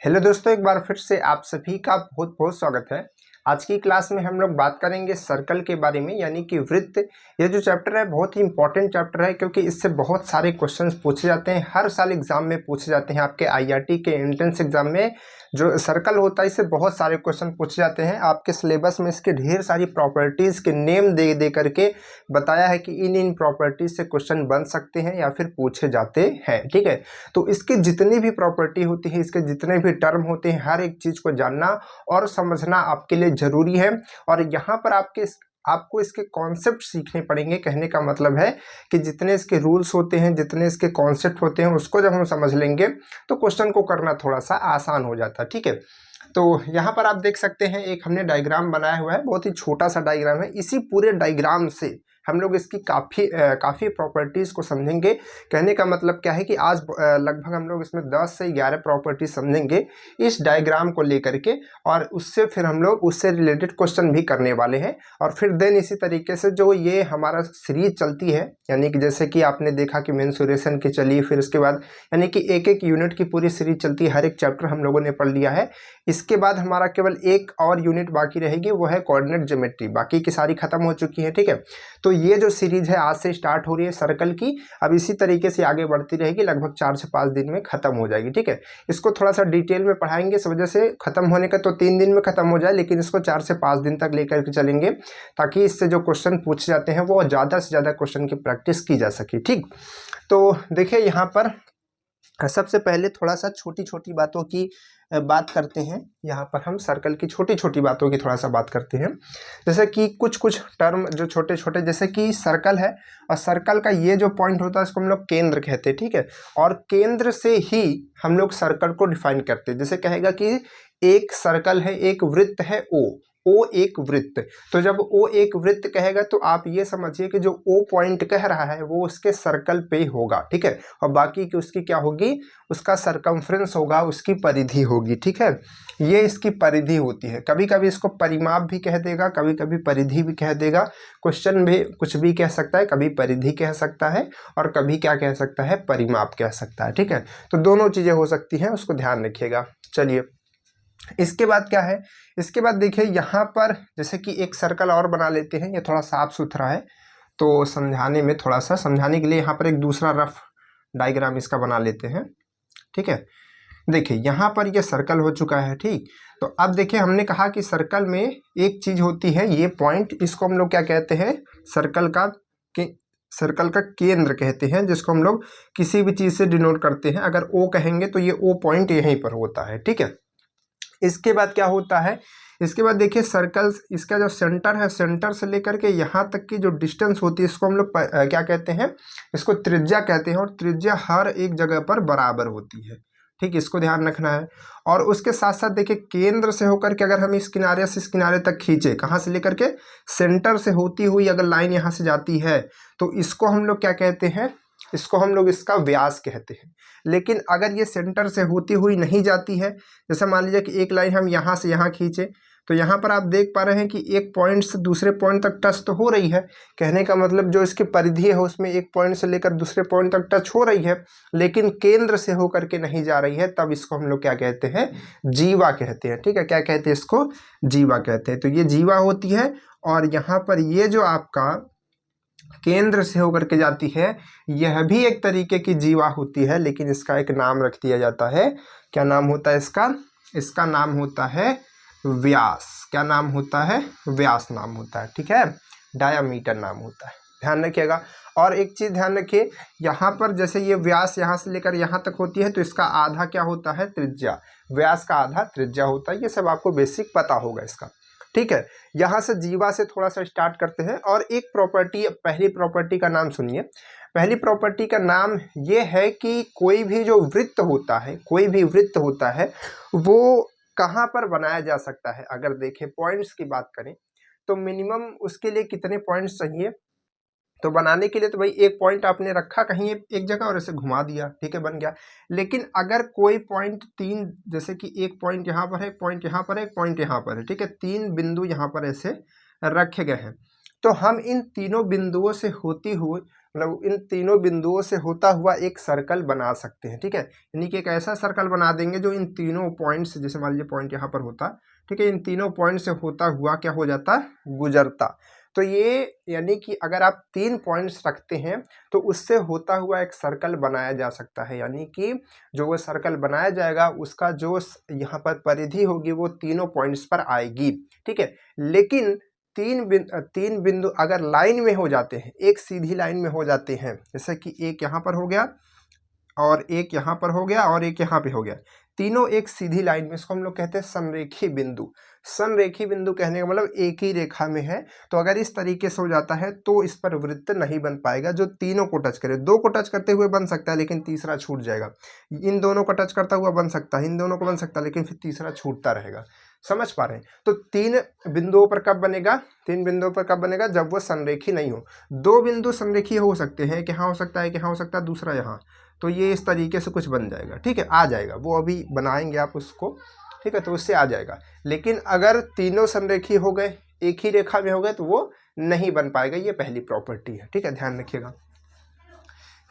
Hello दोस्तों, एक बार फिर से आप सभी का बहुत बहुत स्वागत है। आज की क्लास में हम लोग बात करेंगे सर्कल के बारे में, यानी कि वृत्त। ये जो चैप्टर है बहुत ही इंपॉर्टेंट चैप्टर है, क्योंकि इससे बहुत सारे क्वेश्चंस पूछे जाते हैं। हर साल एग्जाम में पूछे जाते हैं। आपके आईआरटी के एंट्रेंस एग्जाम में जो सर्कल होता है इससे बहुत सारे क्वेश्चन पूछे जाते हैं। आपके सिलेबस में इसके ढेर सारी प्रॉपर्टीज़ के नेम दे दे करके बताया है कि इन इन प्रॉपर्टीज से क्वेश्चन बन सकते हैं या फिर पूछे जाते हैं। ठीक है, तो इसकी जितनी भी प्रॉपर्टी होती है, इसके जितने भी टर्म होते हैं, हर एक चीज़ को जानना और समझना आपके लिए ज़रूरी है। और यहाँ पर आपको इसके कॉन्सेप्ट सीखने पड़ेंगे। कहने का मतलब है कि जितने इसके रूल्स होते हैं, जितने इसके कॉन्सेप्ट होते हैं, उसको जब हम समझ लेंगे तो क्वेश्चन को करना थोड़ा सा आसान हो जाता है। ठीक है, तो यहाँ पर आप देख सकते हैं एक हमने डायग्राम बनाया हुआ है। बहुत ही छोटा सा डायग्राम है। इसी पूरे डायग्राम से हम लोग इसकी काफ़ी प्रॉपर्टीज़ को समझेंगे। कहने का मतलब क्या है कि आज लगभग हम लोग इसमें 10 से 11 प्रॉपर्टीज समझेंगे इस डायग्राम को लेकर के, और उससे फिर हम लोग उससे रिलेटेड क्वेश्चन भी करने वाले हैं। और फिर देन इसी तरीके से जो ये हमारा सीरीज चलती है, यानी कि जैसे कि आपने देखा कि मेंसुरेशन की चली, फिर उसके बाद यानी कि एक एक यूनिट की पूरी सीरीज चलती है। हर एक चैप्टर हम लोगों ने पढ़ लिया है। इसके बाद हमारा केवल एक और यूनिट बाकी रहेगी, वो है कोऑर्डिनेट ज्योमेट्री। बाकी की सारी खत्म हो चुकी है। ठीक है, तो ये जो सीरीज है आज से स्टार्ट हो रही है सर्कल की, अब इसी तरीके से आगे बढ़ती रहेगी। लगभग 4 से 5 दिन में खत्म हो जाएगी। ठीक है, इसको थोड़ा सा डिटेल में पढ़ाएंगे। इस वजह से खत्म होने का तो 3 दिन में खत्म हो जाए, लेकिन इसको 4 से 5 दिन तक लेकर के चलेंगे, ताकि इससे जो क्वेश्चन पूछे जाते हैं वो ज़्यादा से ज़्यादा क्वेश्चन की प्रैक्टिस की जा सके। ठीक, तो देखिए यहाँ पर सबसे पहले थोड़ा सा छोटी छोटी बातों की बात करते हैं। यहाँ पर हम सर्कल की छोटी छोटी बातों की थोड़ा सा बात करते हैं। जैसे कि कुछ टर्म जो छोटे छोटे, जैसे कि सर्कल है, और सर्कल का ये जो पॉइंट होता है इसको हम लोग केंद्र कहते हैं। ठीक है, और केंद्र से ही हम लोग सर्कल को डिफाइन करते हैं। जैसे कहेगा कि एक सर्कल है, एक वृत्त है ओ एक वृत्त। तो जब ओ एक वृत्त कहेगा तो आप ये समझिए कि जो ओ पॉइंट कह रहा है वो उसके सर्कल पे होगा। ठीक है, और बाकी की उसकी क्या होगी, उसका सरकमफ्रेंस होगा, उसकी परिधि होगी। ठीक है, ये इसकी परिधि होती है। कभी कभी इसको परिमाप भी कह देगा, कभी कभी परिधि भी कह देगा। क्वेश्चन भी कुछ भी कह सकता है, कभी परिधि कह सकता है और कभी क्या कह सकता है, परिमाप कह सकता है। ठीक है, तो दोनों चीज़ें हो सकती हैं, उसको ध्यान रखिएगा। चलिए, इसके बाद क्या है, इसके बाद देखिए यहाँ पर जैसे कि एक सर्कल और बना लेते हैं। ये थोड़ा साफ सुथरा है तो समझाने में, थोड़ा सा समझाने के लिए यहाँ पर एक दूसरा रफ डायग्राम इसका बना लेते हैं। ठीक है, देखिए यहाँ पर ये सर्कल हो चुका है। ठीक, तो अब देखिए हमने कहा कि सर्कल में एक चीज होती है, ये पॉइंट, इसको हम लोग क्या कहते हैं, सर्कल का केंद्र कहते हैं, जिसको हम लोग किसी भी चीज से डिनोट करते हैं। अगर ओ कहेंगे तो ये ओ पॉइंट यहीं पर होता है। ठीक है, इसके बाद क्या होता है, इसके बाद देखिए सर्कल्स, इसका जो सेंटर है, सेंटर से लेकर के यहाँ तक की जो डिस्टेंस होती है इसको हम लोग क्या कहते हैं, इसको त्रिज्या कहते हैं। और त्रिज्या हर एक जगह पर बराबर होती है। ठीक, इसको ध्यान रखना है। और उसके साथ साथ देखिए केंद्र से होकर के अगर हम इस किनारे से इस किनारे तक खींचे, कहाँ से लेकर के, सेंटर से होती हुई अगर लाइन यहाँ से जाती है तो इसको हम लोग क्या कहते हैं, इसको हम लोग इसका व्यास कहते हैं। लेकिन अगर ये सेंटर से होती हुई नहीं जाती है, जैसे मान लीजिए कि एक लाइन हम यहाँ से यहाँ खींचे, तो यहाँ पर आप देख पा रहे हैं कि एक पॉइंट से दूसरे पॉइंट तक टच तो हो रही है। कहने का मतलब जो इसकी परिधि है उसमें एक पॉइंट से लेकर दूसरे पॉइंट तक टच हो रही है, लेकिन केंद्र से होकर के नहीं जा रही है। तब इसको हम लोग क्या कहते हैं, जीवा कहते हैं। ठीक है, क्या कहते हैं इसको, जीवा कहते हैं। तो ये जीवा होती है। और यहाँ पर ये जो आपका केंद्र से होकर के जाती है, यह भी एक तरीके की जीवा होती है, लेकिन इसका एक नाम रख दिया जाता है। क्या नाम होता है इसका, इसका नाम होता है व्यास। क्या नाम होता है, व्यास नाम होता है। ठीक है, डायामीटर नाम होता है, ध्यान रखिएगा। और एक चीज ध्यान रखिए, यहाँ पर जैसे ये व्यास यहाँ से लेकर यहाँ तक होती है तो इसका आधा क्या होता है, त्रिज्या। व्यास का आधा त्रिज्या होता है। ये सब आपको बेसिक पता होगा इसका। ठीक है, यहाँ से जीवा से थोड़ा सा स्टार्ट करते हैं। और एक प्रॉपर्टी, पहली प्रॉपर्टी का नाम सुनिए। पहली प्रॉपर्टी का नाम ये है कि कोई भी जो वृत्त होता है, कोई भी वृत्त होता है वो कहाँ पर बनाया जा सकता है। अगर देखें पॉइंट्स की बात करें तो मिनिमम उसके लिए कितने पॉइंट्स चाहिए, तो बनाने के लिए तो भाई एक पॉइंट आपने रखा कहीं एक जगह और इसे घुमा दिया, ठीक है, बन गया। लेकिन अगर कोई पॉइंट तीन, जैसे कि एक पॉइंट यहाँ पर है, एक पॉइंट यहाँ पर है, एक पॉइंट यहाँ पर है, ठीक है, 3 बिंदु यहाँ पर ऐसे रखे गए हैं, तो हम इन तीनों बिंदुओं से होती हुई मतलब इन तीनों बिंदुओं से होता हुआ एक सर्कल बना सकते हैं, ठीक है। यानी कि एक ऐसा सर्कल बना देंगे जो इन तीनों पॉइंट से, जैसे मान लीजिए पॉइंट यहाँ पर होता, ठीक है, इन तीनों पॉइंट से होता हुआ क्या हो जाता, गुजरता। तो ये यानी कि अगर आप 3 पॉइंट्स रखते हैं तो उससे होता हुआ एक सर्कल बनाया जा सकता है, यानी कि जो वो सर्कल बनाया जाएगा उसका जो यहाँ पर परिधि होगी वो तीनों पॉइंट्स पर आएगी, ठीक है। लेकिन तीन बिंदु अगर लाइन में हो जाते हैं, एक सीधी लाइन में हो जाते हैं, जैसे कि एक यहाँ पर हो गया और एक यहाँ पर हो गया और एक यहाँ पे हो गया, तीनों एक सीधी लाइन में, इसको हम लोग कहते हैं संरेखी बिंदु। संरेखी बिंदु कहने का मतलब एक ही रेखा में है। तो अगर इस तरीके से हो जाता है तो इस पर वृत्त नहीं बन पाएगा जो तीनों को टच करे। दो को टच करते हुए बन सकता है लेकिन तीसरा छूट जाएगा, इन दोनों को टच करता हुआ बन सकता है, इन दोनों को बन सकता है, लेकिन फिर तीसरा छूटता रहेगा। समझ पा रहे हैं? तो तीन बिंदुओं पर कब बनेगा, तीन बिंदुओं पर कब बनेगा, जब वो संरेखी नहीं हो। दो बिंदु संरेखी हो सकते हैं, कि हाँ हो सकता है, कि हाँ हो सकता है, दूसरा यहाँ, तो ये इस तरीके से कुछ बन जाएगा, ठीक है, आ जाएगा, वो अभी बनाएंगे आप उसको, ठीक है, तो उससे आ जाएगा। लेकिन अगर तीनों संरेखी हो गए, एक ही रेखा में हो गए, तो वो नहीं बन पाएगा। ये पहली प्रॉपर्टी है, ठीक है, ध्यान रखिएगा।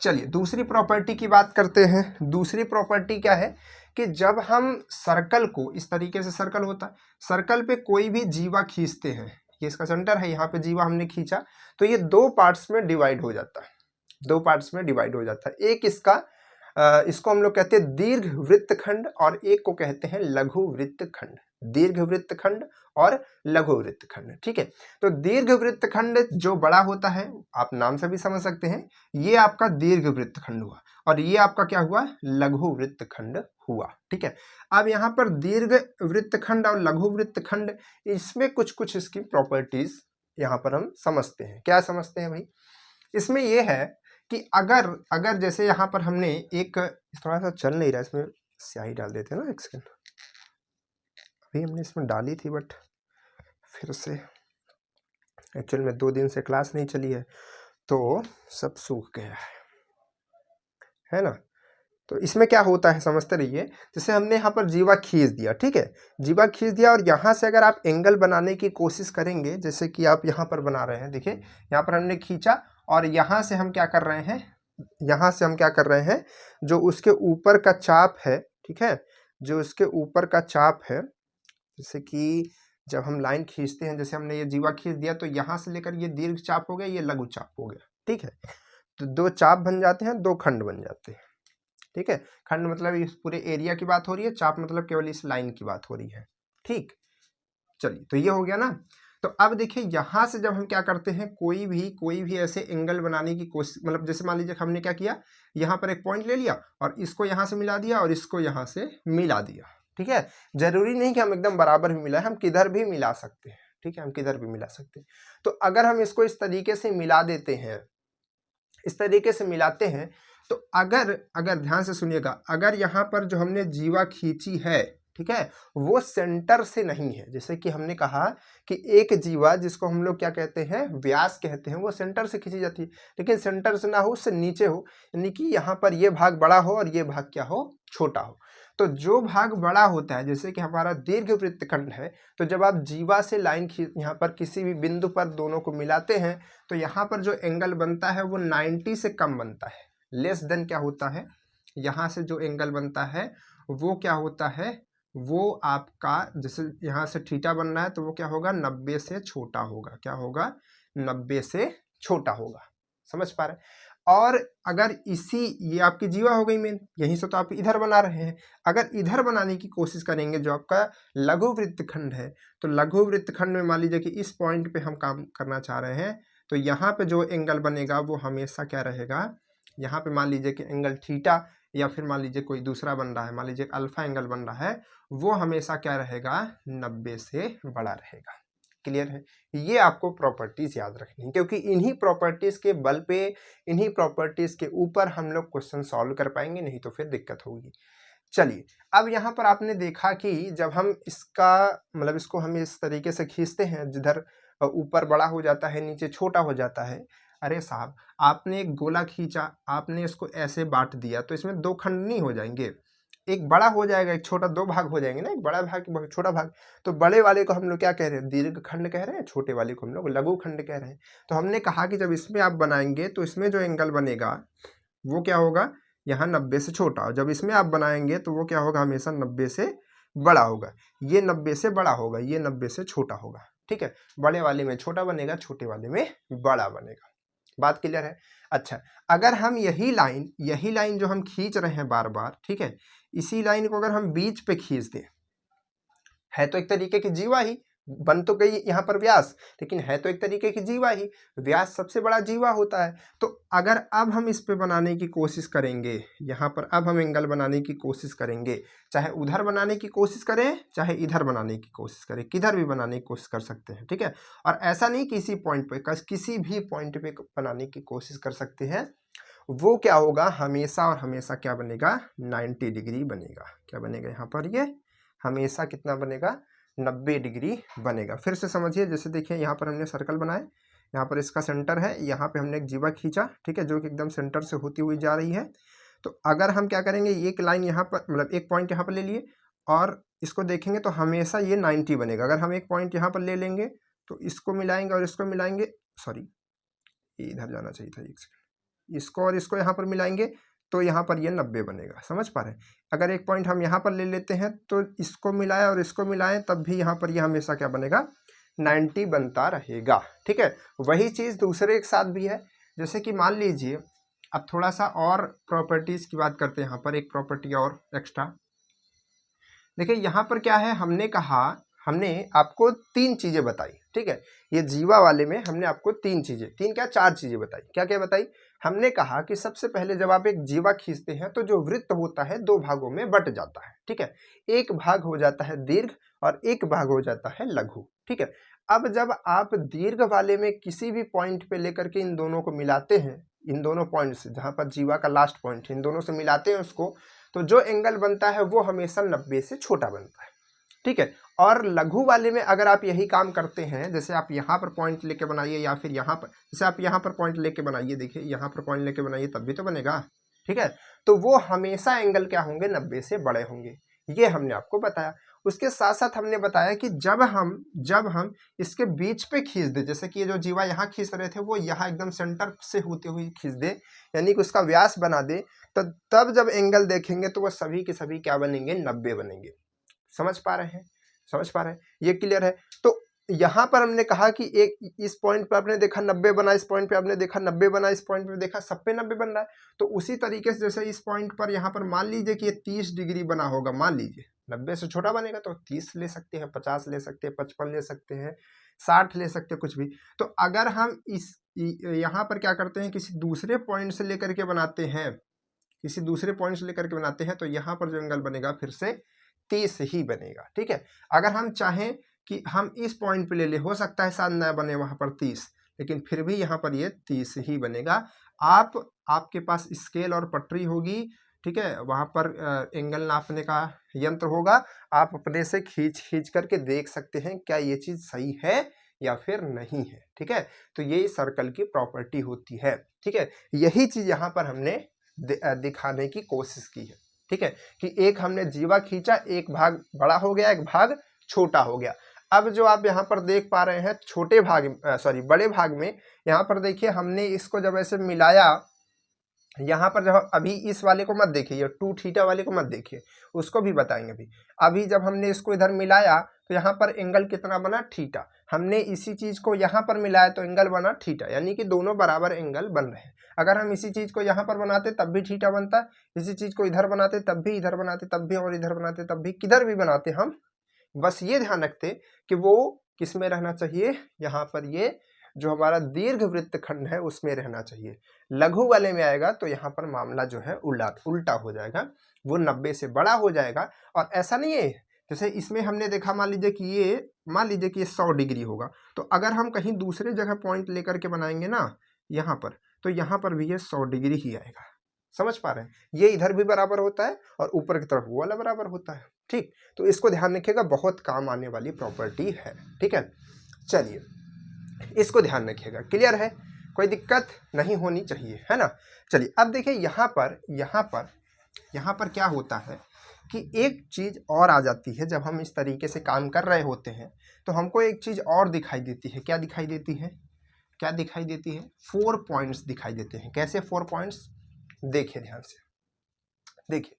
चलिए दूसरी प्रॉपर्टी की बात करते हैं। दूसरी प्रॉपर्टी क्या है कि जब हम सर्कल को इस तरीके से, सर्कल होता है, सर्कल पे कोई भी जीवा खींचते हैं, ये इसका सेंटर है, यहाँ पे जीवा हमने खींचा, तो ये दो पार्ट्स में डिवाइड हो जाता है, दो पार्ट्स में डिवाइड हो जाता है। एक इसका इसको हम लोग कहते हैं दीर्घ वृत्तखंड और एक को कहते हैं लघु वृत्तखंड। दीर्घ वृत्तखंड और लघु वृत्तखंड, ठीक है। तो दीर्घ वृत्तखंड जो बड़ा होता है, आप नाम से भी समझ सकते हैं, ये आपका दीर्घ वृत्तखंड हुआ और ये आपका क्या हुआ, लघु वृत्तखंड हुआ, ठीक है। अब यहाँ पर दीर्घ वृत्तखंड और लघु वृत्तखंड, इसमें कुछ कुछ इसकी प्रॉपर्टीज यहाँ पर हम समझते हैं। क्या समझते हैं भाई? इसमें यह है कि अगर जैसे यहाँ पर हमने एक, थोड़ा सा चल नहीं रहा, इसमें स्याही डाल देते हैं ना, एक सेकंड, अभी हमने इसमें डाली थी बट फिर से, एक्चुअल में 2 दिन से क्लास नहीं चली है तो सब सूख गया है ना। तो इसमें क्या होता है समझते रहिए। जैसे हमने यहाँ पर जीवा खींच दिया, ठीक है, जीवा खींच दिया, और यहाँ से अगर आप एंगल बनाने की कोशिश करेंगे, जैसे कि आप यहाँ पर बना रहे हैं, देखिए यहाँ पर हमने खींचा और यहाँ से हम क्या कर रहे हैं, यहाँ से हम क्या कर रहे हैं, जो उसके ऊपर का चाप है, ठीक है, जो उसके ऊपर का चाप है, जैसे कि जब हम लाइन खींचते हैं, जैसे हमने ये जीवा खींच दिया, तो यहाँ से लेकर ये दीर्घ चाप हो गया, ये लघु चाप हो गया, ठीक है। तो दो चाप बन जाते हैं, दो खंड बन जाते हैं, ठीक है। खंड मतलब इस पूरे एरिया की बात हो रही है, चाप मतलब केवल इस लाइन की बात हो रही है, ठीक। चलिए तो ये हो गया ना। तो अब देखिए यहाँ से जब हम क्या करते हैं, कोई भी ऐसे एंगल बनाने की कोशिश, मतलब जैसे मान लीजिए हमने क्या किया, यहाँ पर एक पॉइंट ले लिया और इसको यहाँ से मिला दिया और इसको यहाँ से मिला दिया, ठीक है। जरूरी नहीं कि हम एकदम बराबर भी मिलाएं, हम किधर भी मिला सकते हैं, ठीक है, हम किधर भी मिला सकते हैं। तो अगर हम इसको इस तरीके से मिला देते हैं, इस तरीके से मिलाते हैं, तो अगर ध्यान से सुनिएगा, अगर यहाँ पर जो हमने जीवा खींची है, ठीक है, वो सेंटर से नहीं है। जैसे कि हमने कहा कि एक जीवा जिसको हम लोग क्या कहते हैं, व्यास कहते हैं, वो सेंटर से खींची जाती है, लेकिन सेंटर से ना हो, उससे नीचे हो, यानी कि यहाँ पर ये भाग बड़ा हो और ये भाग क्या हो, छोटा हो। तो जो भाग बड़ा होता है, जैसे कि हमारा दीर्घ वृत्तखंड है, तो जब आप जीवा से लाइन यहाँ पर किसी भी बिंदु पर दोनों को मिलाते हैं, तो यहाँ पर जो एंगल बनता है वो 90 से कम बनता है, लेस देन क्या होता है, यहाँ से जो एंगल बनता है वो क्या होता है, वो आपका, जैसे यहाँ से थीटा बन रहा है तो वो क्या होगा, 90 से छोटा होगा। क्या होगा, 90 से छोटा होगा। समझ पा रहे हैं? और अगर ये आपकी जीवा हो गई मेन, यहीं से तो आप इधर बना रहे हैं, अगर इधर बनाने की कोशिश करेंगे जो आपका लघु वृत्तखंड है, तो लघु वृत्तखंड में मान लीजिए कि इस पॉइंट पे हम काम करना चाह रहे हैं, तो यहाँ पे जो एंगल बनेगा वो हमेशा क्या रहेगा, यहाँ पे मान लीजिए कि एंगल थीटा, या फिर मान लीजिए कोई दूसरा बन रहा है, मान लीजिए अल्फा एंगल बन रहा है, वो हमेशा क्या रहेगा, 90 से बड़ा रहेगा। क्लियर है? ये आपको प्रॉपर्टीज याद रखनी है, क्योंकि इन्हीं प्रॉपर्टीज के बल पे, इन्हीं प्रॉपर्टीज के ऊपर हम लोग क्वेश्चन सॉल्व कर पाएंगे, नहीं तो फिर दिक्कत होगी। चलिए अब यहाँ पर आपने देखा कि जब हम इसका मतलब इसको हम इस तरीके से खींचते हैं, जिधर ऊपर बड़ा हो जाता है नीचे छोटा हो जाता है। अरे साहब, आपने एक गोला खींचा, आपने इसको ऐसे बांट दिया, तो इसमें दो खंड नहीं हो जाएंगे? एक बड़ा हो जाएगा, एक छोटा, दो भाग हो जाएंगे ना, एक बड़ा भाग एक छोटा भाग। तो बड़े वाले को हम लोग क्या कह रहे हैं, दीर्घ खंड कह रहे हैं, छोटे वाले को हम लोग लघु खंड कह रहे हैं। तो हमने कहा कि जब इसमें आप बनाएंगे तो इसमें जो एंगल बनेगा वो क्या होगा, यहाँ 90 से छोटा, और जब इसमें आप बनाएंगे तो वो क्या होगा, हमेशा 90 से बड़ा होगा। ये 90 से बड़ा होगा, ये 90 से छोटा होगा, ठीक है। बड़े वाले में छोटा बनेगा, छोटे वाले में बड़ा बनेगा। बात क्लियर है। अच्छा, अगर हम यही लाइन जो हम खींच रहे हैं बार बार, ठीक है, इसी लाइन को अगर हम बीच पे खींच दें, है तो एक तरीके की जीवा ही, बन तो गई यहाँ पर व्यास, लेकिन है तो एक तरीके की जीवा ही, व्यास सबसे बड़ा जीवा होता है। तो अगर अब हम इस पे बनाने की कोशिश करेंगे, यहाँ पर अब हम एंगल बनाने की कोशिश करेंगे, चाहे उधर बनाने की कोशिश करें, चाहे इधर बनाने की कोशिश करें, किधर भी बनाने की कोशिश कर सकते हैं, ठीक है। और ऐसा नहीं किसी पॉइंट पे, किसी भी पॉइंट पे बनाने की कोशिश कर सकते हैं, वो क्या होगा, हमेशा और हमेशा क्या बनेगा, 90 डिग्री बनेगा। क्या बनेगा यहाँ पर, ये हमेशा कितना बनेगा, 90 डिग्री बनेगा। फिर से समझिए, जैसे देखिए यहाँ पर हमने सर्कल बनाए, यहाँ पर इसका सेंटर है, यहाँ पे हमने एक जीवा खींचा, ठीक है, जो कि एकदम सेंटर से होती हुई जा रही है। तो अगर हम क्या करेंगे, एक लाइन यहाँ पर, मतलब एक पॉइंट यहाँ पर ले लिए और इसको देखेंगे तो हमेशा ये 90 बनेगा। अगर हम एक पॉइंट यहाँ पर ले लेंगे तो इसको मिलाएंगे और इसको मिलाएंगे, सॉरी ये इधर जाना चाहिए था, एक सेकंड, इसको और इसको यहाँ पर मिलाएंगे तो यहाँ पर ये 90 बनेगा। समझ पा रहे हैं। अगर एक पॉइंट हम यहाँ पर ले लेते हैं तो इसको मिलाएं और इसको मिलाएं, तब भी यहाँ पर ये हमेशा क्या बनेगा, 90 बनता रहेगा, ठीक है। वही चीज़ दूसरे के साथ भी है। जैसे कि मान लीजिए, अब थोड़ा सा और प्रॉपर्टीज़ की बात करते हैं। यहाँ पर एक प्रॉपर्टी और एक्स्ट्रा देखिए, यहाँ पर क्या है, हमने कहा, हमने आपको 3 चीज़ें बताई, ठीक है। ये जीवा वाले में हमने आपको 3 चीज़ें, 3 क्या 4 चीज़ें बताई। क्या क्या बताई, हमने कहा कि सबसे पहले जब आप एक जीवा खींचते हैं तो जो वृत्त होता है 2 भागों में बट जाता है, ठीक है। एक भाग हो जाता है दीर्घ और एक भाग हो जाता है लघु, ठीक है। अब जब आप दीर्घ वाले में किसी भी पॉइंट पे लेकर के इन दोनों को मिलाते हैं, इन दोनों पॉइंट से, जहाँ पर जीवा का लास्ट पॉइंट है, इन दोनों से मिलाते हैं उसको, तो जो एंगल बनता है वो हमेशा 90 से छोटा बनता है, ठीक है। और लघु वाले में अगर आप यही काम करते हैं, जैसे आप यहाँ पर पॉइंट लेके बनाइए या फिर यहाँ पर, जैसे आप यहाँ पर पॉइंट लेके बनाइए, देखिए यहाँ पर पॉइंट लेके बनाइए तब भी तो बनेगा, ठीक है। तो वो हमेशा एंगल क्या होंगे, 90 से बड़े होंगे, ये हमने आपको बताया। उसके साथ साथ हमने बताया कि जब हम इसके बीच पे खींच दे, जैसे कि ये जो जीवा यहाँ खींच रहे थे वो यहाँ एकदम सेंटर से होते हुए खींच दे, यानी कि उसका व्यास बना दे, तो तब जब एंगल देखेंगे तो वह सभी के सभी क्या बनेंगे, 90 बनेंगे। समझ पा रहे हैं, समझ पा रहे हैं, ये क्लियर है। तो यहाँ पर हमने कहा कि एक इस पॉइंट पर आपने देखा 90 बना, इस पॉइंट पे आपने देखा 90 बना, इस पॉइंट पे देखा सब पे 90 बन रहा है। तो उसी तरीके से जैसे इस पॉइंट पर यहाँ पर मान लीजिए कि ये 30 डिग्री बना होगा, मान लीजिए 90 से छोटा बनेगा तो 30 ले सकते हैं, 50 ले सकते हैं, 55 ले सकते हैं, 60 ले सकते हैं, कुछ भी। तो अगर हम इस यहाँ पर क्या करते हैं, किसी दूसरे पॉइंट से लेकर के बनाते हैं, किसी दूसरे पॉइंट से लेकर के बनाते हैं, तो यहाँ पर जो एंगल बनेगा फिर से 30 ही बनेगा, ठीक है। अगर हम चाहें कि हम इस पॉइंट पे ले ले, हो सकता है शायद न बने वहाँ पर 30, लेकिन फिर भी यहाँ पर ये 30 ही बनेगा। आपके पास स्केल और पटरी होगी, ठीक है, वहाँ पर एंगल नापने का यंत्र होगा, आप अपने से खींच करके देख सकते हैं क्या ये चीज़ सही है या फिर नहीं है, ठीक है। तो ये सर्कल की प्रॉपर्टी होती है, ठीक है। यही चीज़ यहाँ पर हमने दिखाने की कोशिश की है, ठीक है, कि एक हमने जीवा खींचा, एक भाग बड़ा हो गया, एक भाग छोटा हो गया। अब जो आप यहाँ पर देख पा रहे हैं छोटे भाग, सॉरी बड़े भाग में, यहाँ पर देखिए हमने इसको जब ऐसे मिलाया, यहाँ पर जब अभी इस वाले को मत देखिए, ये 2 थीटा वाले को मत देखिए, उसको भी बताएंगे। अभी जब हमने इसको इधर मिलाया तो यहाँ पर एंगल कितना बना, थीटा। हमने इसी चीज़ को यहाँ पर मिलाया तो एंगल बना थीटा, यानी कि दोनों बराबर एंगल बन रहे हैं। अगर हम इसी चीज़ को यहाँ पर बनाते तब भी थीटा बनता, इसी चीज़ को इधर बनाते तब भी, इधर बनाते तब भी, और इधर बनाते तब भी, किधर भी बनाते हम बस ये ध्यान रखते कि वो किस में रहना चाहिए, यहाँ पर ये जो हमारा दीर्घ वृत्त खंड है उसमें रहना चाहिए। लघु वाले में आएगा तो यहाँ पर मामला जो है उल्टा हो जाएगा, वो 90 से बड़ा हो जाएगा। और ऐसा नहीं है, जैसे इसमें हमने देखा, मान लीजिए कि ये 100 डिग्री होगा, तो अगर हम कहीं दूसरे जगह पॉइंट लेकर के बनाएंगे ना यहाँ पर, तो यहाँ पर भी ये 100 डिग्री ही आएगा। समझ पा रहे हैं, ये इधर भी बराबर होता है और ऊपर की तरफ वो वाला बराबर होता है, ठीक। तो इसको ध्यान रखिएगा, बहुत काम आने वाली प्रॉपर्टी है, ठीक है। चलिए इसको ध्यान रखिएगा, क्लियर है, कोई दिक्कत नहीं होनी चाहिए, है ना। चलिए अब देखिए यहाँ पर क्या होता है, कि एक चीज़ और आ जाती है जब हम इस तरीके से काम कर रहे होते हैं, तो हमको एक चीज़ और दिखाई देती है। क्या दिखाई देती है? क्या दिखाई देती है? 4 पॉइंट्स दिखाई देते हैं। कैसे 4 पॉइंट्स? देखिए ध्यान से, देखिए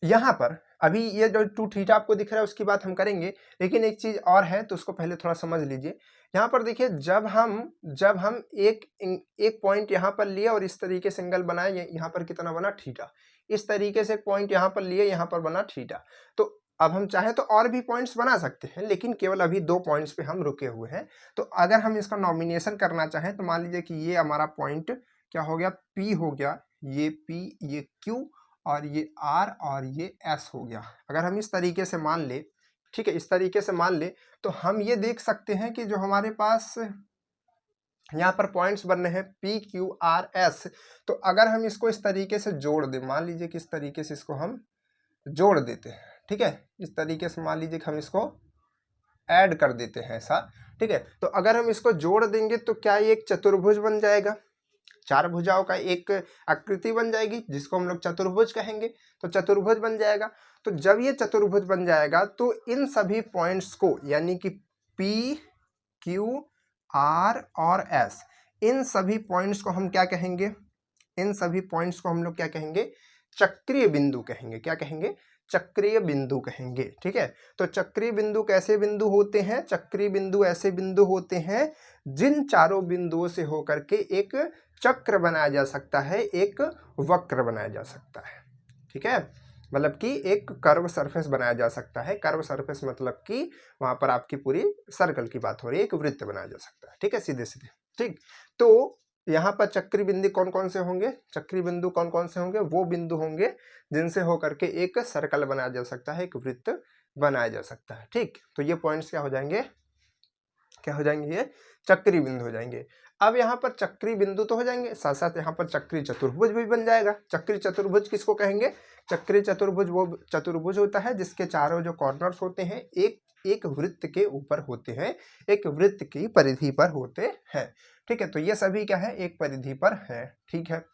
यहाँ पर अभी ये जो 2 थीटा आपको दिख रहा है उसकी बात हम करेंगे, लेकिन एक चीज़ और है तो उसको पहले थोड़ा समझ लीजिए। यहाँ पर देखिए जब हम एक पॉइंट यहाँ पर लिए और इस तरीके से एंगल बनाए, यहाँ पर कितना बना? थीटा। इस तरीके से एक पॉइंट यहाँ पर लिए, यहाँ पर बना थीटा। तो अब हम चाहे तो और भी पॉइंट्स बना सकते हैं, लेकिन केवल अभी 2 पॉइंट्स पे हम रुके हुए हैं। तो अगर हम इसका नॉमिनेशन करना चाहें तो मान लीजिए कि ये हमारा पॉइंट क्या हो गया? P हो गया, ये P, ये Q और ये R और ये S हो गया। अगर हम इस तरीके से मान ले, ठीक है, इस तरीके से मान ले, तो हम ये देख सकते हैं कि जो हमारे पास यहाँ पर पॉइंट्स बन रहे हैं P, Q, R, S, तो अगर हम इसको इस तरीके से जोड़ दें, मान लीजिए कि इस तरीके से इसको हम जोड़ देते हैं, ठीक है, इस तरीके से मान लीजिए कि हम इसको ऐड कर देते हैं ऐसा, ठीक है। तो अगर हम इसको जोड़ देंगे तो क्या ये एक चतुर्भुज बन जाएगा? 4 भुजाओं का एक आकृति बन जाएगी, जिसको हम लोग चतुर्भुज कहेंगे। तो चतुर्भुज बन जाएगा। तो जब ये चतुर्भुज बन जाएगा तो इन सभी पॉइंट्स को, यानी कि P, Q, R और S, इन सभी पॉइंट्स को हम क्या कहेंगे? इन सभी पॉइंट्स को हम लोग क्या कहेंगे? चक्रीय बिंदु कहेंगे। क्या कहेंगे? चक्रीय बिंदु कहेंगे, ठीक है। तो चक्रीय बिंदु कैसे बिंदु होते हैं? चक्रीय बिंदु ऐसे बिंदु होते हैं जिन चारों बिंदुओं से होकर के एक चक्र बनाया जा सकता है, एक वक्र बनाया जा सकता है, ठीक है। मतलब कि एक कर्व सरफेस बनाया जा सकता है। कर्व सरफेस मतलब कि वहां पर आपकी पूरी सर्कल की बात हो रही है, एक वृत्त बनाया जा सकता है, ठीक है, सीधे सीधे, ठीक। तो यहाँ पर चक्री बिंदु कौन कौन से होंगे? चक्री बिंदु कौन कौन से होंगे? वो बिंदु होंगे जिनसे होकर के एक सर्कल बनाया जा सकता है, एक वृत्त बनाया जा सकता है, ठीक। तो ये पॉइंट्स क्या हो जाएंगे? क्या हो जाएंगे? ये चक्री बिंदु हो जाएंगे। अब यहाँ पर चक्री बिंदु तो हो जाएंगे, साथ साथ यहाँ पर चक्री चतुर्भुज भी बन जाएगा। चक्री चतुर्भुज किसको कहेंगे? चक्री चतुर्भुज वो चतुर्भुज होता है जिसके चारों जो कॉर्नर्स होते हैं एक वृत्त के ऊपर होते हैं, एक वृत्त की परिधि पर होते हैं, ठीक है। तो ये सभी क्या है? एक परिधि पर है, ठीक है।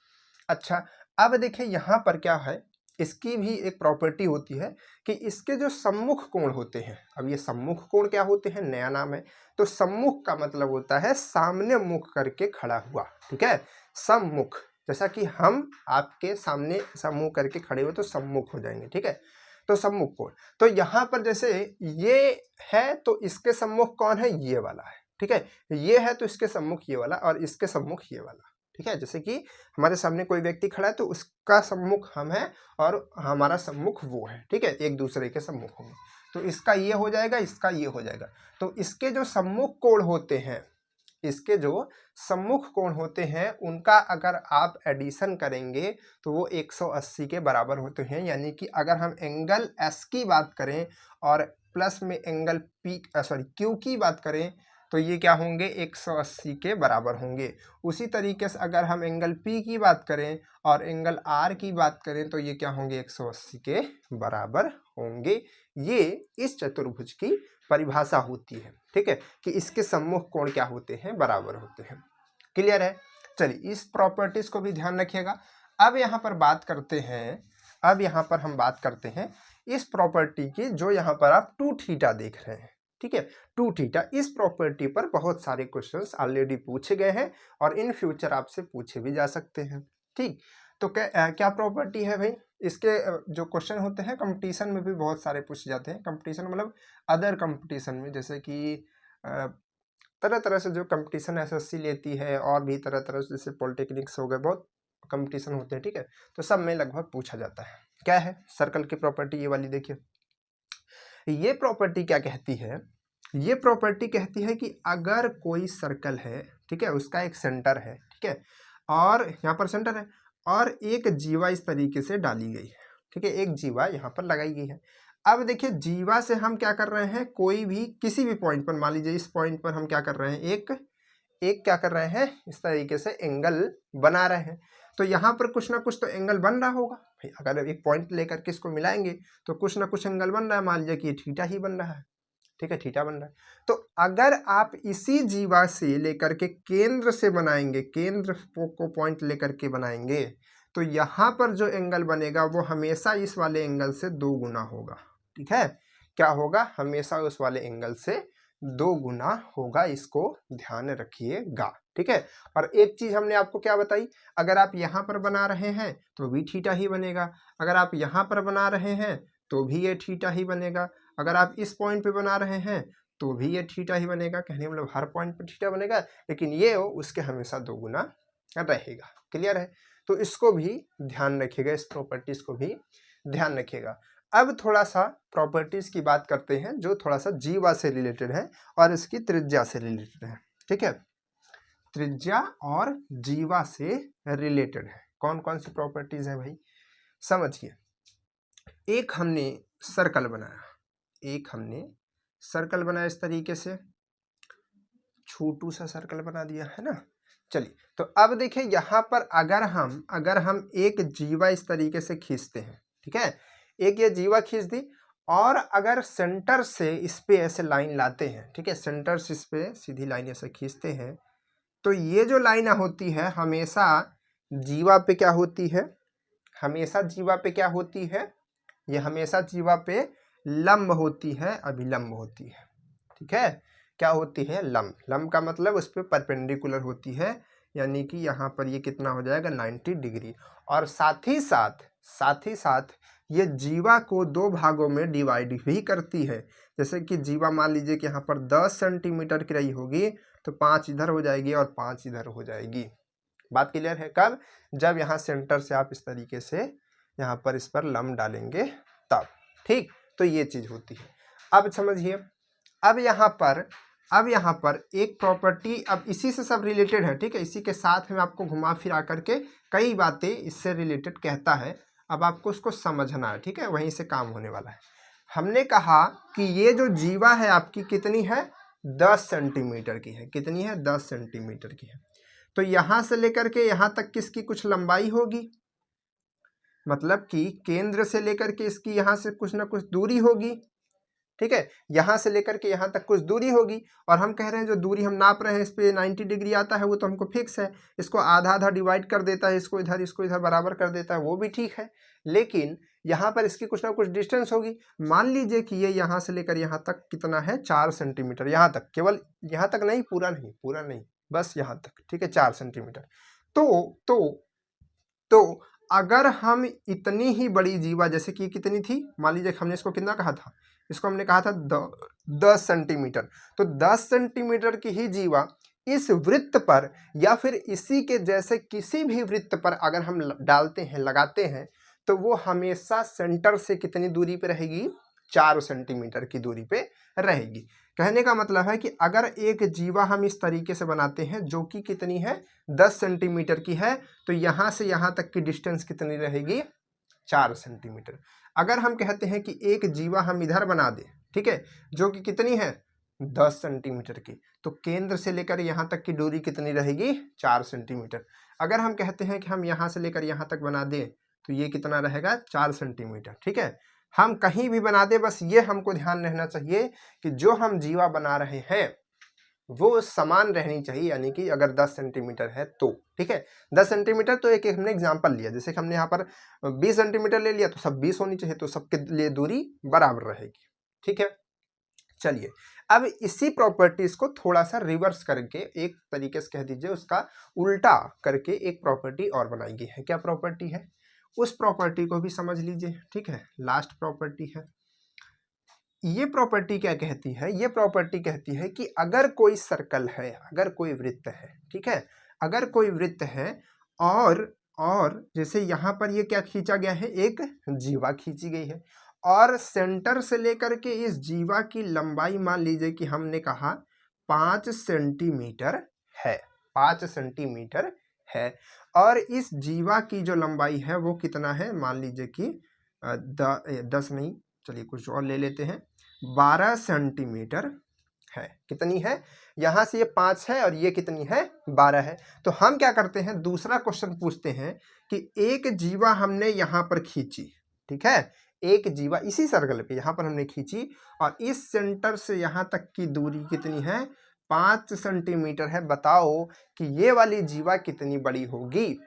अच्छा, अब देखिए यहाँ पर क्या है, इसकी भी एक प्रॉपर्टी होती है कि इसके जो सम्मुख कोण होते हैं, अब ये सम्मुख कोण क्या होते हैं? नया नाम है। तो सम्मुख का मतलब होता है सामने मुख करके खड़ा हुआ, ठीक है। सम्मुख, जैसा कि हम आपके सामने सम्मुख करके खड़े हुए तो सम्मुख हो जाएंगे, ठीक है। तो सम्मुख कोण, तो यहाँ पर जैसे ये है तो इसके सम्मुख कौन है? ये वाला है, ठीक है। ये है तो इसके सम्मुख ये वाला और इसके सम्मुख ये वाला, ठीक है। जैसे कि हमारे सामने कोई व्यक्ति खड़ा है तो उसका सम्मुख हम है और हमारा सम्मुख वो है, ठीक है, एक दूसरे के सम्मुख होंगे। तो इसका ये हो जाएगा, इसका ये हो जाएगा। तो इसके जो सम्मुख कोण होते हैं, इसके जो सम्मुख कोण होते हैं उनका अगर आप एडिशन करेंगे तो वो 180 के बराबर होते हैं। यानी कि अगर हम एंगल S की बात करें और प्लस में एंगल Q की बात करें तो ये क्या होंगे? 180 के बराबर होंगे। उसी तरीके से अगर हम एंगल P की बात करें और एंगल R की बात करें तो ये क्या होंगे? 180 के बराबर होंगे। ये इस चतुर्भुज की परिभाषा होती है, ठीक है, कि इसके सम्मुख कोण क्या होते हैं? बराबर होते हैं। क्लियर है? चलिए इस प्रॉपर्टीज को भी ध्यान रखिएगा। अब यहाँ पर बात करते हैं, अब यहाँ पर हम बात करते हैं इस प्रॉपर्टी की जो यहाँ पर आप 2 थीटा देख रहे हैं, ठीक है। 2 थीटा, इस प्रॉपर्टी पर बहुत सारे क्वेश्चंस ऑलरेडी पूछे गए हैं और इन फ्यूचर आपसे पूछे भी जा सकते हैं, ठीक। तो क्या प्रॉपर्टी है भाई? इसके जो क्वेश्चन होते हैं कंपटीशन में भी बहुत सारे पूछे जाते हैं। कंपटीशन मतलब अदर कंपटीशन में, जैसे कि तरह तरह से जो कंपटीशन एसएससी लेती है और भी तरह तरह से, जैसे पॉलिटेक्निक्स हो गए, बहुत कंपटीशन होते हैं, ठीक है। तो सब में लगभग पूछा जाता है। क्या है सर्कल की प्रॉपर्टी? ये वाली देखिए, ये प्रॉपर्टी क्या कहती है? ये प्रॉपर्टी कहती है कि अगर कोई सर्कल है, ठीक है, उसका एक सेंटर है, ठीक है, और यहाँ पर सेंटर है और एक जीवा इस तरीके से डाली गई है, ठीक है, एक जीवा यहाँ पर लगाई गई है। अब देखिए जीवा से हम क्या कर रहे हैं? कोई भी किसी भी पॉइंट पर, मान लीजिए इस पॉइंट पर हम क्या कर रहे हैं? एक क्या कर रहे हैं? इस तरीके से एंगल बना रहे हैं। तो यहाँ पर कुछ ना कुछ तो एंगल बन रहा होगा भाई। अगर एक पॉइंट लेकर के इसको मिलाएंगे तो कुछ ना कुछ एंगल बन रहा है। मान लीजिए कि ये थीटा ही बन रहा है, ठीक है, थीटा बन रहा है। तो अगर आप इसी जीवा से लेकर के केंद्र से बनाएंगे, केंद्र को पॉइंट लेकर के बनाएंगे, तो यहाँ पर जो एंगल बनेगा वो हमेशा इस वाले एंगल से 2 गुना होगा। ठीक है, क्या होगा, हमेशा उस वाले एंगल से 2 गुना होगा, इसको ध्यान रखिएगा। ठीक है, और एक चीज हमने आपको क्या बताई, अगर आप यहाँ पर बना रहे हैं तो भी थीटा ही बनेगा, अगर आप यहाँ पर बना रहे हैं तो भी ये थीटा ही बनेगा, अगर आप इस पॉइंट पे बना रहे हैं तो भी ये थीटा ही बनेगा। कहने मतलब हर पॉइंट पे थीटा बनेगा, लेकिन ये हो उसके हमेशा 2 गुना रहेगा। क्लियर है, तो इसको भी ध्यान रखिएगा, इस प्रॉपर्टीज को भी ध्यान रखिएगा। अब थोड़ा सा प्रॉपर्टीज की बात करते हैं जो थोड़ा सा जीवा से रिलेटेड है और इसकी त्रिज्या से रिलेटेड है। ठीक है, त्रिज्या और जीवा से रिलेटेड है। कौन कौन सी प्रॉपर्टीज है भाई, समझिए। एक हमने सर्कल बनाया, इस तरीके से छोटू सा सर्कल बना दिया है ना। चलिए, तो अब देखिए यहाँ पर अगर हम एक जीवा इस तरीके से खींचते हैं, ठीक है, एक ये जीवा खींच दी, और अगर सेंटर से इस पे ऐसे लाइन लाते हैं, ठीक है, सेंटर से इस पे सीधी लाइन ऐसे खींचते हैं, तो ये जो लाइन होती है हमेशा जीवा पे क्या होती है, ये हमेशा जीवा पे लंब होती है, अभिलंब होती है। ठीक है, क्या होती है, लंब का मतलब उस पर परपेंडिकुलर होती है, यानी कि यहाँ पर ये कितना हो जाएगा 90 डिग्री। और साथ ही साथ ये जीवा को 2 भागों में डिवाइड भी करती है। जैसे कि जीवा मान लीजिए कि यहाँ पर 10 सेंटीमीटर की रही होगी तो 5 इधर हो जाएगी और 5 इधर हो जाएगी। बात क्लियर है, कब, जब यहाँ सेंटर से आप इस तरीके से यहाँ पर इस पर लंब डालेंगे तब। ठीक, तो ये चीज होती है। अब समझिए, अब यहाँ पर एक प्रॉपर्टी, अब इसी से सब रिलेटेड है। ठीक है, इसी के साथ में आपको घुमा फिरा करके कई बातें इससे रिलेटेड कहता है, अब आपको उसको समझना है। ठीक है, वहीं से काम होने वाला है। हमने कहा कि ये जो जीवा है आपकी कितनी है, 10 सेंटीमीटर की है। कितनी है, 10 सेंटीमीटर की है। तो यहां से लेकर के यहां तक किसकी कुछ लंबाई होगी, मतलब कि केंद्र से लेकर के इसकी यहां से कुछ ना कुछ दूरी होगी। ठीक है, यहां से लेकर के यहां तक कुछ दूरी होगी, और हम कह रहे हैं जो दूरी हम नाप रहे हैं इस पे 90 डिग्री आता है, वो तो हमको फिक्स है। इसको आधा आधा डिवाइड कर देता है, इसको इधर बराबर कर देता है, वो भी ठीक है। लेकिन यहाँ पर इसकी कुछ ना कुछ डिस्टेंस होगी। मान लीजिए कि ये यहाँ से लेकर यहाँ तक कितना है, 4 सेंटीमीटर, यहाँ तक, केवल यहाँ तक नहीं, पूरा नहीं, बस यहाँ तक। ठीक है, 4 सेंटीमीटर। तो अगर हम इतनी ही बड़ी जीवा, जैसे कि कितनी थी, मान लीजिए हमने इसको कितना कहा था, इसको हमने कहा था 10 सेंटीमीटर। तो 10 सेंटीमीटर की ही जीवा इस वृत्त पर या फिर इसी के जैसे किसी भी वृत्त पर अगर हम डालते हैं, लगाते हैं, तो वो हमेशा सेंटर से कितनी दूरी पे रहेगी, 4 सेंटीमीटर की दूरी पे रहेगी। कहने का मतलब है कि अगर एक जीवा हम इस तरीके से बनाते हैं जो कि कितनी है, 10 सेंटीमीटर की है, तो यहाँ से यहाँ तक की डिस्टेंस कितनी रहेगी, 4 सेंटीमीटर। अगर हम कहते हैं कि एक जीवा हम इधर बना दें, ठीक है, जो कि कितनी है, 10 सेंटीमीटर की, तो केंद्र से लेकर यहाँ तक की दूरी कितनी रहेगी, 4 सेंटीमीटर। अगर हम कहते हैं कि हम यहाँ से लेकर यहाँ तक बना दें, तो ये कितना रहेगा, 4 सेंटीमीटर। ठीक है, हम कहीं भी बना दे, बस ये हमको ध्यान रहना चाहिए कि जो हम जीवा बना रहे हैं वो समान रहनी चाहिए, यानी कि अगर 10 सेंटीमीटर है तो। ठीक है, 10 सेंटीमीटर तो एक हमने एग्जांपल लिया, जैसे कि हमने यहाँ पर 20 सेंटीमीटर ले लिया, तो सब 20 होनी चाहिए, तो सबके लिए दूरी बराबर रहेगी। ठीक है, चलिए अब इसी प्रॉपर्टीज को थोड़ा सा रिवर्स करके, एक तरीके से कह दीजिए उसका उल्टा करके एक प्रॉपर्टी और बनाई गई है। क्या प्रॉपर्टी है, उस प्रॉपर्टी को भी समझ लीजिए। ठीक है, लास्ट प्रॉपर्टी है। ये प्रॉपर्टी क्या कहती है, ये प्रॉपर्टी कहती है कि अगर कोई सर्कल है, अगर कोई वृत्त है, ठीक है, अगर कोई वृत्त है, और जैसे यहाँ पर ये क्या खींचा गया है, एक जीवा खींची गई है, और सेंटर से लेकर के इस जीवा की लंबाई मान लीजिए कि हमने कहा 5 सेंटीमीटर है, 5 सेंटीमीटर है, और इस जीवा की जो लंबाई है वो कितना है, मान लीजिए कि 10 नहीं, चलिए कुछ और ले लेते हैं, 12 सेंटीमीटर है। कितनी है, यहां से ये 5 है और ये कितनी है, 12 है। तो हम क्या करते हैं, दूसरा क्वेश्चन पूछते हैं कि एक जीवा हमने यहां पर खींची, ठीक है, एक जीवा इसी सर्कल पे यहां पर हमने खींची, और इस सेंटर से यहां तक की दूरी कितनी है, 5 सेंटीमीटर है। बताओ कि ये वाली जीवा कितनी बड़ी होगी।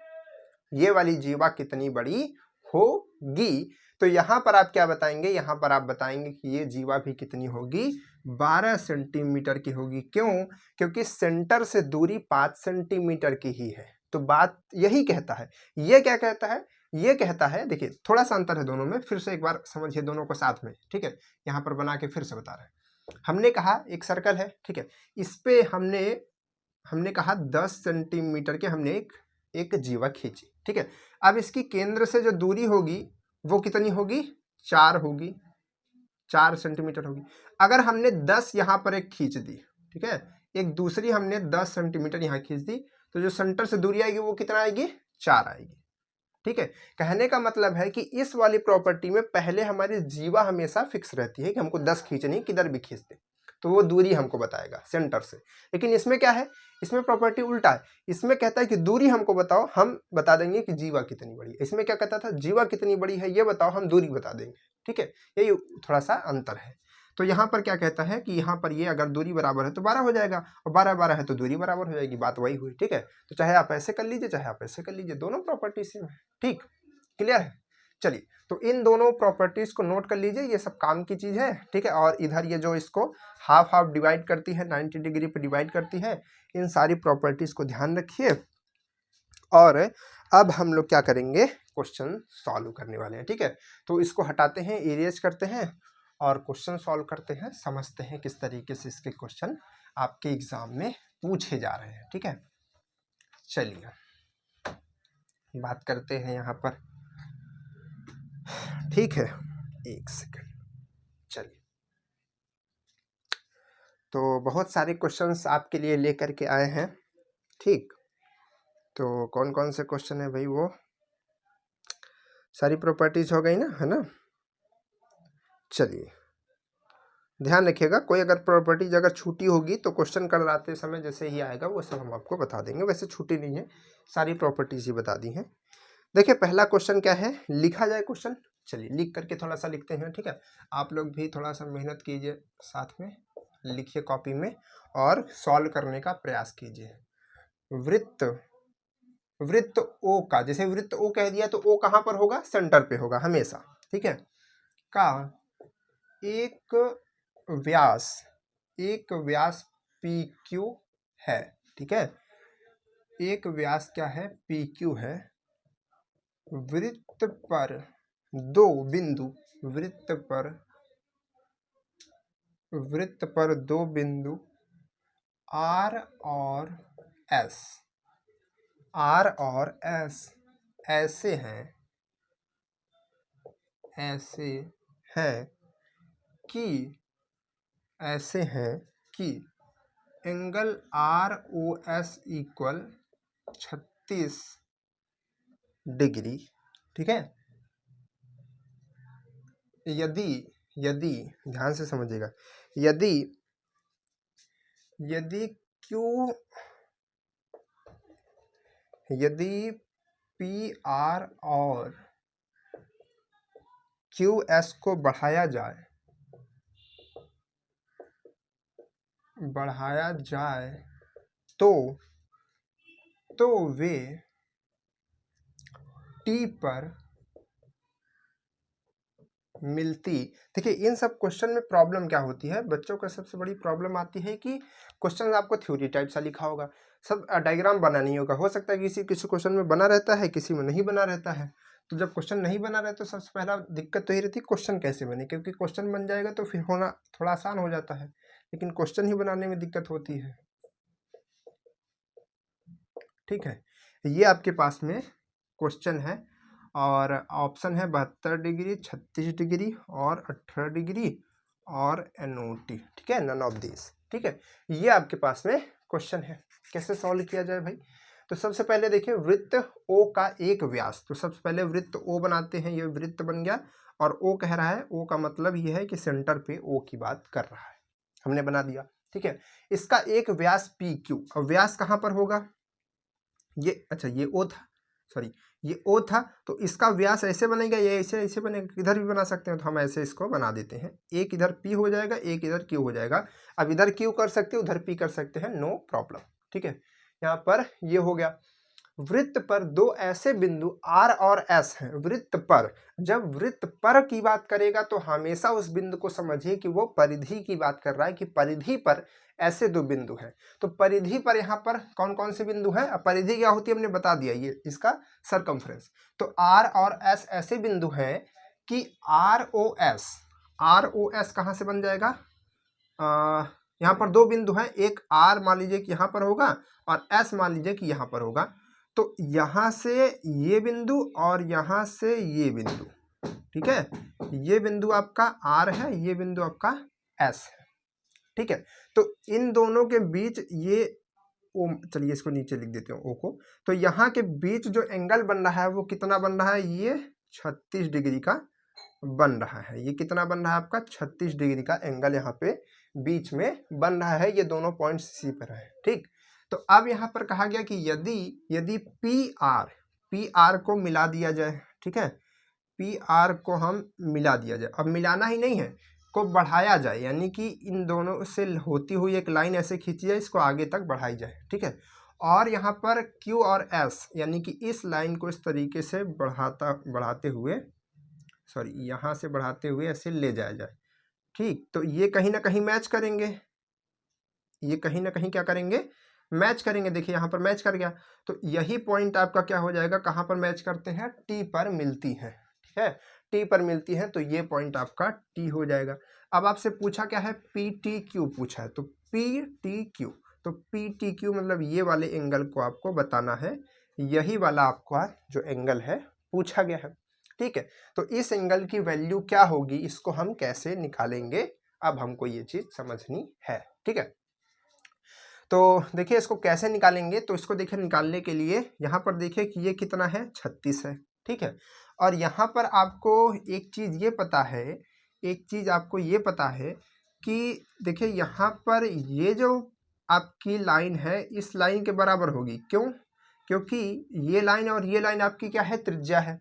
ये वाली जीवा कितनी बड़ी होगी। तो यहाँ पर आप क्या बताएंगे, यहाँ पर आप बताएंगे कि ये जीवा भी कितनी होगी, 12 सेंटीमीटर की होगी। क्यों? क्योंकि सेंटर से दूरी 5 सेंटीमीटर की ही है। तो बात यही कहता है। ये क्या कहता है? ये कहता है, देखिए थोड़ा सा अंतर है दोनों में, फिर से एक बार समझिए दोनों को साथ में, ठीक है। यहाँ पर बना के फिर से बता रहे हैं। हमने कहा एक सर्कल है, ठीक है, इस पे हमने कहा 10 सेंटीमीटर के हमने एक जीवा खींची, ठीक है। अब इसकी केंद्र से जो दूरी होगी वो कितनी होगी, 4 होगी, 4 सेंटीमीटर होगी। अगर हमने 10 यहाँ पर एक खींच दी, ठीक है, एक दूसरी हमने 10 सेंटीमीटर यहाँ खींच दी, तो जो सेंटर से दूरी आएगी वो कितना आएगी, 4 आएगी, ठीक है। कहने का मतलब है कि इस वाली प्रॉपर्टी में पहले हमारी जीवा हमेशा फिक्स रहती है कि हमको 10 खींचनी, किधर भी खींच दे तो वो दूरी हमको बताएगा सेंटर से। लेकिन इसमें क्या है, इसमें प्रॉपर्टी उल्टा है। इसमें कहता है कि दूरी हमको बताओ, हम बता देंगे कि जीवा कितनी बड़ी है। इसमें क्या कहता था, जीवा कितनी बड़ी है ये बताओ, हम दूरी बता देंगे, ठीक है। यही थोड़ा सा अंतर है। तो यहाँ पर क्या कहता है कि यहाँ पर ये अगर दूरी बराबर है तो 12 हो जाएगा, और 12 12 है तो दूरी बराबर हो जाएगी। बात वही हुई, ठीक है। तो चाहे आप ऐसे कर लीजिए चाहे आप ऐसे कर लीजिए, दोनों प्रॉपर्टी सेम है, ठीक, क्लियर है। चलिए, तो इन दोनों प्रॉपर्टीज को नोट कर लीजिए, ये सब काम की चीज है, ठीक है। और इधर ये जो इसको हाफ हाफ डिवाइड करती है, 90 डिग्री पे डिवाइड करती है, इन सारी प्रॉपर्टीज को ध्यान रखिए। और अब हम लोग क्या करेंगे, क्वेश्चन सॉल्व करने वाले हैं, ठीक है। तो इसको हटाते हैं, इरेज करते हैं और क्वेश्चन सॉल्व करते हैं, समझते हैं किस तरीके से इसके क्वेश्चन आपके एग्जाम में पूछे जा रहे हैं, ठीक है। चलिए बात करते हैं यहाँ पर, ठीक है, एक सेकंड। चलिए, तो बहुत सारे क्वेश्चंस आपके लिए लेकर के आए हैं, ठीक। तो कौन कौन से क्वेश्चन है भाई, वो सारी प्रॉपर्टीज हो गई ना, है ना। चलिए ध्यान रखिएगा, कोई अगर प्रॉपर्टीज अगर छूटी होगी तो क्वेश्चन कराते समय जैसे ही आएगा वो सब हम आपको बता देंगे। वैसे छूटी नहीं है, सारी प्रॉपर्टीज ही बता दी हैं। देखिए पहला क्वेश्चन क्या है, लिखा जाए क्वेश्चन। चलिए लिख करके थोड़ा सा लिखते हैं, ठीक है। आप लोग भी थोड़ा सा मेहनत कीजिए, साथ में लिखिए कॉपी में और सॉल्व करने का प्रयास कीजिए। वृत्त ओ का, जैसे वृत्त ओ कह दिया तो ओ कहाँ पर होगा, सेंटर पे होगा हमेशा, ठीक है। का एक व्यास पी क्यू है, ठीक है। एक व्यास क्या है, पी क्यू है। वृत्त पर दो बिंदु, वृत्त पर दो बिंदु आर और एस ऐसे हैं कि angle R O S equal 36 डिग्री, ठीक है। यदि ध्यान से समझिएगा, यदि पी आर और क्यू एस को बढ़ाया जाए तो वे टी पर मिलती। देखिए इन सब क्वेश्चन में प्रॉब्लम क्या होती है, बच्चों का सबसे बड़ी प्रॉब्लम आती है कि क्वेश्चन आपको थ्योरी टाइप सा लिखा होगा, सब डायग्राम बना नहीं होगा। हो सकता है किसी क्वेश्चन में बना रहता है, किसी में नहीं बना रहता है। तो जब क्वेश्चन नहीं बना रहता तो सबसे पहला दिक्कत तो यही रहती है क्वेश्चन कैसे बने, क्योंकि क्वेश्चन बन जाएगा तो फिर होना थोड़ा आसान हो जाता है, लेकिन क्वेश्चन ही बनाने में दिक्कत होती है, ठीक है। ये आपके पास में क्वेश्चन है और ऑप्शन है 72 डिग्री, 36 डिग्री और 18 डिग्री और NOT, ठीक है, नन ऑफ दिस, ठीक है। ये आपके पास में क्वेश्चन है। कैसे सॉल्व किया जाए भाई, तो सबसे पहले देखिए वृत्त O का एक व्यास, तो सबसे पहले वृत्त O बनाते हैं। ये वृत्त बन गया और O कह रहा है, O का मतलब ये है कि सेंटर पे O की बात कर रहा है, हमने बना दिया, ठीक है। इसका एक व्यास PQ, और व्यास कहाँ पर होगा, ये अच्छा ये O था, सॉरी ये O था, तो इसका व्यास ऐसे बनेगा, ये ऐसे बनेगा, इधर भी बना सकते हैं, तो हम ऐसे इसको बना देते हैं। एक इधर P हो जाएगा, एक इधर Q हो जाएगा। अब इधर Q कर सकते हैं, उधर P कर सकते हैं, नो प्रॉब्लम, ठीक है। यहाँ पर ये हो गया। वृत्त पर दो ऐसे बिंदु R और S हैं। वृत्त पर, जब वृत्त पर की बात करेगा तो हमेशा उस बिंदु को समझिए कि वो परिधि की बात कर रहा है, कि परिधि पर ऐसे दो बिंदु हैं। तो परिधि पर यहाँ पर कौन कौन से बिंदु हैं? अब परिधि क्या होती है हमने बता दिया, ये इसका सरकमफ्रेंस। तो R और S ऐसे बिंदु हैं कि ROS कहाँ से बन जाएगा? यहाँ पर दो बिंदु हैं, एक R मान लीजिए कि यहाँ पर होगा और S मान लीजिए कि यहाँ पर होगा। तो यहाँ से ये बिंदु और यहाँ से ये बिंदु, ठीक है, ये बिंदु आपका R है, ये बिंदु आपका S है, ठीक है। तो इन दोनों के बीच ये ओ, चलिए इसको नीचे लिख देते हैं ओ को। तो यहाँ के बीच जो एंगल बन रहा है वो कितना बन रहा है? ये 36 डिग्री का बन रहा है। ये कितना बन रहा है आपका? 36 डिग्री का एंगल यहाँ पे बीच में बन रहा है। ये दोनों पॉइंट्स सी पर है, ठीक। तो अब यहाँ पर कहा गया कि यदि पी आर को मिला दिया जाए, ठीक है, पी आर को हम मिला दिया जाए। अब मिलाना ही नहीं है, को बढ़ाया जाए, यानी कि इन दोनों से होती हुई एक लाइन ऐसे खींची जाए, इसको आगे तक बढ़ाई जाए, ठीक है। और यहाँ पर क्यू और एस, यानी कि इस लाइन को इस तरीके से बढ़ाते हुए, सॉरी यहाँ से बढ़ाते हुए ऐसे ले जाया जाए, ठीक। तो ये कहीं ना कहीं मैच करेंगे, ये कहीं ना कहीं क्या करेंगे? मैच करेंगे। देखिए यहाँ पर मैच कर गया। तो यही पॉइंट आपका क्या हो जाएगा? कहाँ पर मैच करते हैं? टी पर मिलती है, ठीक है, टी पर मिलती है। तो ये पॉइंट आपका टी हो जाएगा। अब आपसे पूछा क्या है? पी टी क्यू पूछा है। तो पी टी क्यू, तो पी टी क्यू मतलब ये वाले एंगल को आपको बताना है। यही वाला आपका जो एंगल है पूछा गया है, ठीक है। तो इस एंगल की वैल्यू क्या होगी, इसको हम कैसे निकालेंगे, अब हमको ये चीज समझनी है, ठीक है। तो देखिए इसको कैसे निकालेंगे। तो इसको देखिए निकालने के लिए यहाँ पर देखिए कि ये कितना है? 36 है, ठीक है। और यहाँ पर आपको एक चीज़ ये पता है, एक चीज़ आपको ये पता है कि देखिए यहाँ पर ये जो आपकी लाइन है इस लाइन के बराबर होगी। क्यों? क्योंकि ये लाइन और ये लाइन आपकी क्या है? त्रिज्या है।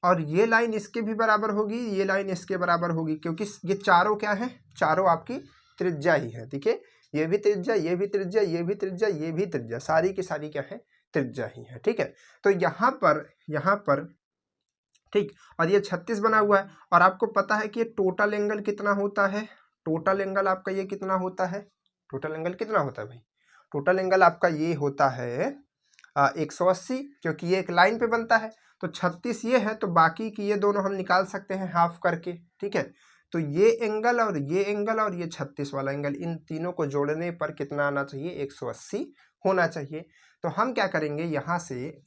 और ये लाइन इसके भी बराबर होगी, ये लाइन इसके बराबर होगी, क्योंकि ये चारों क्या है? चारों आपकी त्रिज्या ही है। देखिए ये भी त्रिज्या, ये भी त्रिज्या, ये भी त्रिज्या, ये भी त्रिज्या, सारी की सारी क्या है? त्रिज्या ही है, ठीक है। तो यहाँ पर ठीक, और ये 36 बना हुआ है। और आपको पता है कि ये टोटल एंगल कितना होता है? टोटल एंगल आपका ये कितना होता है? टोटल एंगल कितना होता है भाई? टोटल एंगल आपका ये होता है 180, क्योंकि ये एक लाइन पे बनता है। तो 36 ये है, तो बाकी की ये दोनों हम निकाल सकते हैं हाफ करके, ठीक है। तो ये एंगल और ये एंगल और ये 36 वाला एंगल, इन तीनों को जोड़ने पर कितना आना चाहिए? 180 होना चाहिए। तो हम क्या करेंगे, यहाँ से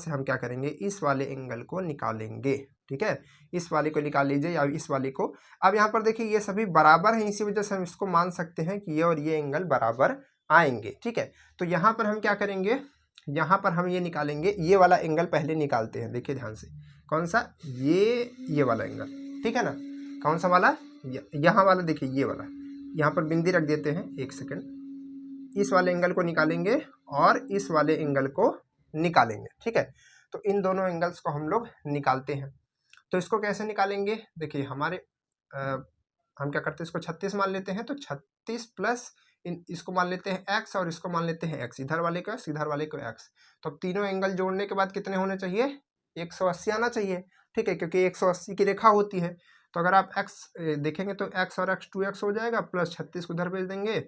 हम क्या करेंगे? इस वाले एंगल को निकालेंगे, ठीक है। इस वाले को निकाल लीजिए या इस वाले को। अब यहाँ पर देखिए ये सभी बराबर हैं, इसी वजह से हम इसको मान सकते हैं कि ये और ये एंगल बराबर आएंगे, ठीक है। तो यहाँ पर हम क्या करेंगे? यहाँ पर हम ये निकालेंगे, ये वाला एंगल पहले निकालते हैं। देखिए ध्यान से, कौन सा? ये वाला एंगल, ठीक है ना। कौन सा वाला? यहाँ वाला। देखिए ये वाला, यहाँ पर बिंदी रख देते हैं, एक सेकंड। इस वाले एंगल को निकालेंगे और इस वाले एंगल को निकालेंगे, ठीक है। तो इन दोनों एंगल्स को हम लोग निकालते हैं। तो इसको कैसे निकालेंगे? देखिए हम क्या करते हैं, इसको 36 मान लेते हैं। तो 36 प्लस इसको मान लेते हैं x और इसको मान लेते हैं x, इधर वाले को x, इधर वाले को x। तो अब तीनों एंगल जोड़ने के बाद कितने होने चाहिए? 180 आना चाहिए, ठीक है, क्योंकि 180 की रेखा होती है। तो अगर आप x देखेंगे तो x और x 2x हो जाएगा, प्लस 36 को उधर भेज देंगे।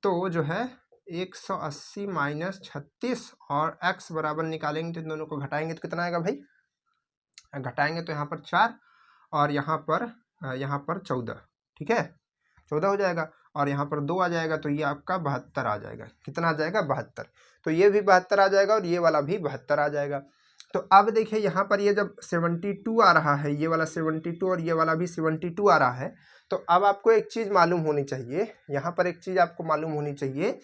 तो जो है 180 माइनस 36 और x बराबर निकालेंगे तो इन दोनों को घटाएंगे तो कितना आएगा भाई? घटाएंगे तो यहाँ पर 4 और यहाँ पर 14, ठीक है, 14 हो जाएगा। और यहाँ पर 2 आ जाएगा, तो ये आपका 72 आ जाएगा। कितना आ जाएगा? 72। तो ये भी 72 आ जाएगा और ये वाला भी 72 आ जाएगा। तो अब देखिए यहाँ पर ये जब 72 आ रहा है, ये वाला 72 और ये वाला भी 72 आ रहा है, तो अब आपको एक चीज़ मालूम होनी चाहिए, यहाँ पर एक चीज़ आपको मालूम होनी चाहिए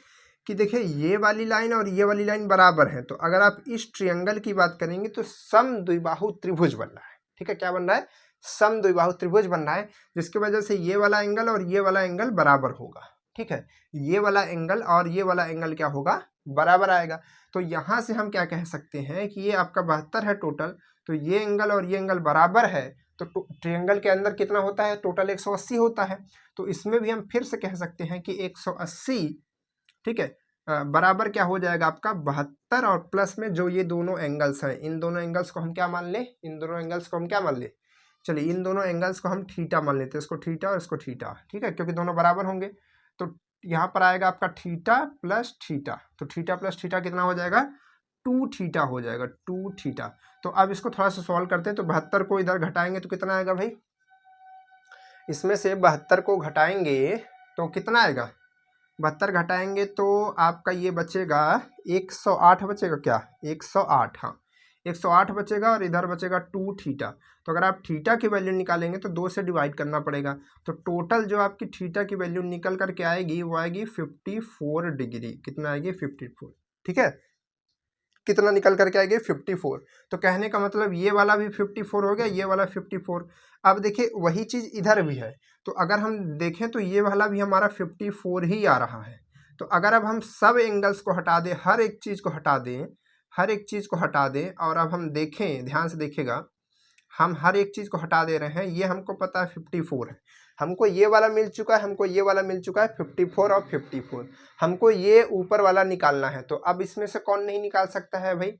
कि देखिए ये वाली लाइन और ये वाली लाइन बराबर है। तो अगर आप इस ट्रायंगल की बात करेंगे तो समद्विबाहु त्रिभुज बन रहा है, ठीक है। क्या बन रहा है? समद्विबाहु त्रिभुज बन रहा है, जिसकी वजह से ये वाला एंगल और ये वाला एंगल बराबर होगा, ठीक है। ये वाला एंगल और ये वाला एंगल क्या होगा? बराबर आएगा। तो यहाँ से हम क्या कह सकते हैं कि ये आपका 72 है टोटल, तो ये एंगल और ये एंगल बराबर है। तो ट्रायंगल के अंदर कितना होता है? टोटल 180 होता है। तो इसमें भी हम फिर से कह सकते हैं कि 180, ठीक है, बराबर क्या हो जाएगा आपका 72 और प्लस में जो ये दोनों एंगल्स हैं, इन दोनों एंगल्स को हम क्या मान लें, इन दोनों एंगल्स को हम क्या मान लें, चलिए इन दोनों एंगल्स को हम थीटा मान लेते हैं, इसको थीटा और इसको थीटा, ठीक है, क्योंकि दोनों बराबर होंगे। तो यहाँ पर आएगा आपका थीटा प्लस थीटा, तो थीटा प्लस थीटा कितना हो जाएगा, 2 थीटा हो जाएगा, 2 थीटा। तो अब इसको थोड़ा सा सॉल्व करते हैं, तो 72 को इधर घटाएंगे तो कितना आएगा भाई, इसमें से 72 को घटाएंगे तो कितना आएगा, 72 घटाएंगे तो आपका ये बचेगा 108 बचेगा, क्या 108, हाँ 108 बचेगा, और इधर बचेगा 2 थीटा। तो अगर आप थीटा की वैल्यू निकालेंगे तो 2 से डिवाइड करना पड़ेगा, तो टोटल जो आपकी थीटा की वैल्यू निकल करके आएगी वो आएगी 54 डिग्री, कितना आएगी 54, ठीक है, कितना निकल करके आएगी 54। तो कहने का मतलब ये वाला भी 54 हो गया, ये वाला 54। अब देखिए वही चीज़ इधर भी है, तो अगर हम देखें तो ये वाला भी हमारा 54 ही आ रहा है। तो अगर अब हम सब एंगल्स को हटा दें, हर एक चीज़ को हटा दें, हर एक चीज़ को हटा दें, और अब हम देखें, ध्यान से देखिएगा, हम हर एक चीज़ को हटा दे रहे हैं, ये हमको पता है 54 है, हमको ये वाला मिल चुका है, हमको ये वाला मिल चुका है 54 और 54, हमको ये ऊपर वाला निकालना है। तो अब इसमें से कौन नहीं निकाल सकता है भाई,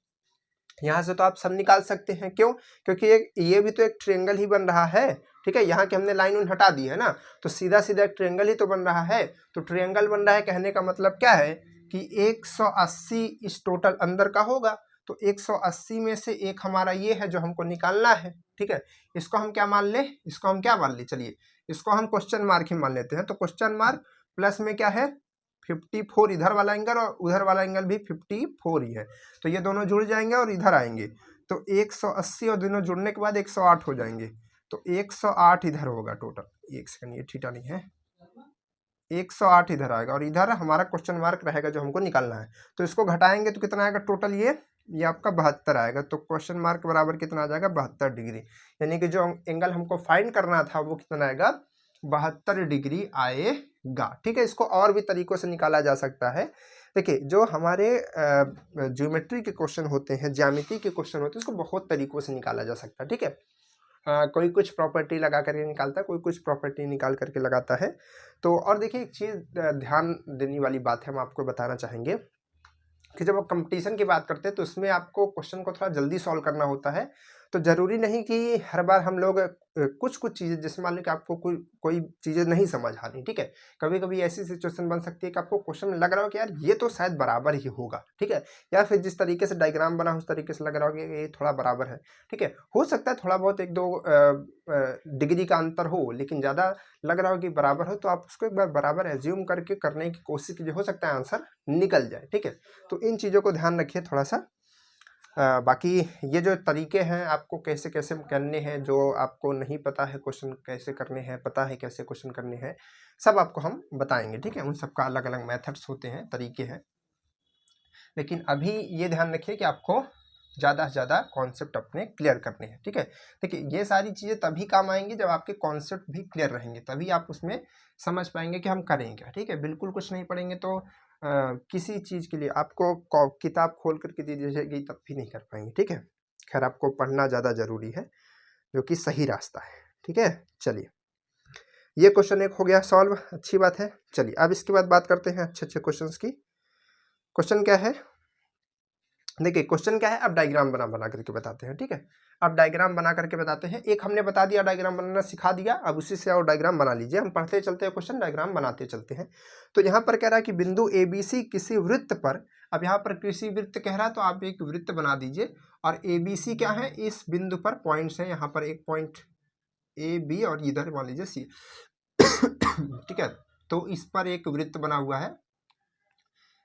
यहाँ से तो आप सब निकाल सकते हैं, क्यों, क्योंकि ये भी तो एक ट्रायंगल ही बन रहा है, ठीक है, यहाँ की हमने लाइन उन हटा दी है ना, तो सीधा सीधा एक ट्रायंगल ही तो बन रहा है। तो ट्रायंगल बन रहा है, कहने का मतलब क्या है कि 180 इस टोटल अंदर का होगा, तो 180 में से एक हमारा ये है जो हमको निकालना है, ठीक है। इसको हम क्या मान लें, इसको हम क्या मान लें, चलिए इसको हम क्वेश्चन मार्क ही मान लेते हैं। तो क्वेश्चन मार्क प्लस में क्या है 54, इधर वाला एंगल और उधर वाला एंगल भी 54 ही है, तो ये दोनों जुड़ जाएंगे और इधर आएंगे, तो 180 और दोनों जुड़ने के बाद 108 हो जाएंगे, तो 108 इधर होगा टोटल, एक सेकंड, ये थीटा नहीं है, 108 इधर आएगा, और इधर हमारा क्वेश्चन मार्क रहेगा जो हमको निकालना है। तो इसको घटाएंगे तो कितना आएगा टोटल, ये आपका 72 आएगा, तो क्वेश्चन मार्क बराबर कितना आ जाएगा 72 डिग्री, यानी कि जो एंगल हमको फाइंड करना था वो कितना आएगा 72 डिग्री आएगा, ठीक है। इसको और भी तरीकों से निकाला जा सकता है। देखिए जो हमारे ज्योमेट्री के क्वेश्चन होते हैं, ज्यामिति के क्वेश्चन होते हैं, उसको बहुत तरीकों से निकाला जा सकता है, ठीक है। कोई कुछ प्रॉपर्टी लगा करके निकालता है, कोई कुछ प्रॉपर्टी निकाल करके लगाता है। तो और देखिए एक चीज़ ध्यान देने वाली बात है, हम आपको बताना चाहेंगे कि जब आप कंपटीशन की बात करते हैं तो उसमें आपको क्वेश्चन को थोड़ा जल्दी सॉल्व करना होता है। तो ज़रूरी नहीं कि हर बार हम लोग कुछ चीज़ें, जैसे मान लो कि आपको कोई चीज़ें नहीं समझ आ रही, ठीक है, कभी कभी ऐसी सिचुएशन बन सकती है कि आपको क्वेश्चन में लग रहा हो कि यार ये तो शायद बराबर ही होगा, ठीक है, या फिर जिस तरीके से डायग्राम बना उस तरीके से लग रहा हो कि ये थोड़ा बराबर है, ठीक है। हो सकता है थोड़ा बहुत 1-2 डिग्री का अंतर हो, लेकिन ज़्यादा लग रहा हो कि बराबर हो, तो आप उसको एक बार बराबर एज्यूम करके करने की कोशिश कीजिए, हो सकता है आंसर निकल जाए, ठीक है। तो इन चीज़ों को ध्यान रखिए थोड़ा सा। बाकी ये जो तरीके हैं आपको कैसे कैसे करने हैं, जो आपको नहीं पता है क्वेश्चन कैसे करने हैं, पता है कैसे क्वेश्चन करने हैं, सब आपको हम बताएंगे, ठीक है। उन सबका अलग अलग मेथड्स होते हैं, तरीके हैं, लेकिन अभी ये ध्यान रखिए कि आपको ज़्यादा से ज़्यादा कॉन्सेप्ट अपने क्लियर करने हैं, ठीक है। देखिए ये सारी चीज़ें तभी काम आएंगी जब आपके कॉन्सेप्ट भी क्लियर रहेंगे, तभी आप उसमें समझ पाएंगे कि हम करें क्या, ठीक है। बिल्कुल कुछ नहीं पढ़ेंगे तो किसी चीज़ के लिए आपको किताब खोल करके दी जाएगी तब भी नहीं कर पाएंगे, ठीक है। खैर आपको पढ़ना ज़्यादा ज़रूरी है, जो कि सही रास्ता है, ठीक है। चलिए ये क्वेश्चन एक हो गया सॉल्व, अच्छी बात है। चलिए अब इसके बाद बात करते हैं अच्छे अच्छे क्वेश्चन की। क्वेश्चन क्या है, देखिए क्वेश्चन क्या है, अब डायग्राम बना करके बताते हैं, ठीक है। अब डायग्राम बना करके बताते हैं, एक हमने बता दिया डायग्राम बनाना सिखा दिया, अब उसी से और डायग्राम बना लीजिए, हम पढ़ते चलते हैं क्वेश्चन, डायग्राम बनाते चलते हैं। तो यहाँ पर कह रहा है कि बिंदु ABC किसी वृत्त पर, अब यहाँ पर किसी वृत्त कह रहा है तो आप एक वृत्त बना दीजिए, और ABC क्या है, इस बिंदु पर पॉइंट्स है, यहाँ पर एक पॉइंट AB और इधर मान लीजिए C, ठीक है। तो इस पर एक वृत्त बना हुआ है,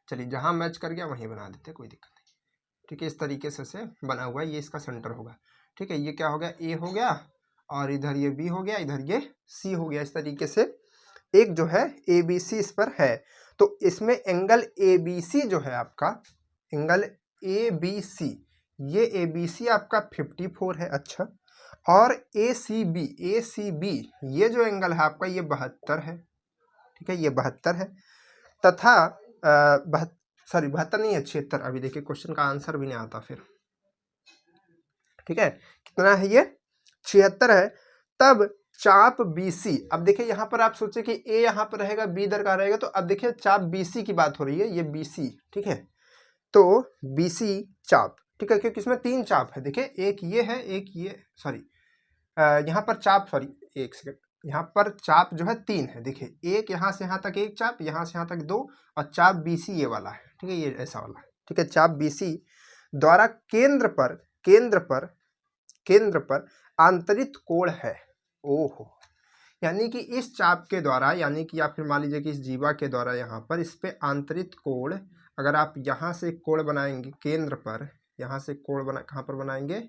चलिए जहाँ मैच कर गया वहीं बना देते, कोई दिक्कत नहीं, ठीक है। इस तरीके से बना हुआ है, ये इसका सेंटर होगा, ठीक है। ये क्या हो गया, A हो गया, और इधर ये B हो गया, इधर ये C हो गया। इस तरीके से एक जो है ABC इस पर है, तो इसमें एंगल ABC जो है आपका, एंगल ABC, ये ABC आपका 54 है, अच्छा। और ACB ये जो एंगल है आपका ये 72 है, ठीक है, ये 72 है, तथा 72 नहीं है 76, अभी देखिए क्वेश्चन का आंसर भी नहीं आता फिर, ठीक है, कितना है ये 76 है। तब चाप BC। अब देखिए यहाँ पर आप सोचे कि A यहाँ पर रहेगा, B इधर का रहेगा, तो अब देखिए चाप BC की बात हो रही है, ये BC, ठीक है। तो BC चाप, ठीक है, क्योंकि इसमें 3 चाप है। देखिए एक ये है, एक ये, सॉरी यहाँ पर चाप, सॉरी एक सेकंड, यहाँ पर चाप जो है 3 है। देखिए एक यहाँ से यहाँ तक एक चाप, यहाँ से यहाँ तक 2, और चाप BC ये वाला है, ठीक है, ये ऐसा वाला, ठीक है। चाप BC द्वारा केंद्र पर आंतरित कोण है। ओहो, यानी कि इस चाप के द्वारा, यानी कि या फिर मान लीजिए कि इस जीवा के द्वारा यहाँ पर इस पे आंतरित कोण, अगर आप यहाँ से कोण बनाएंगे केंद्र पर, यहाँ से कोण बना कहाँ पर बनाएंगे,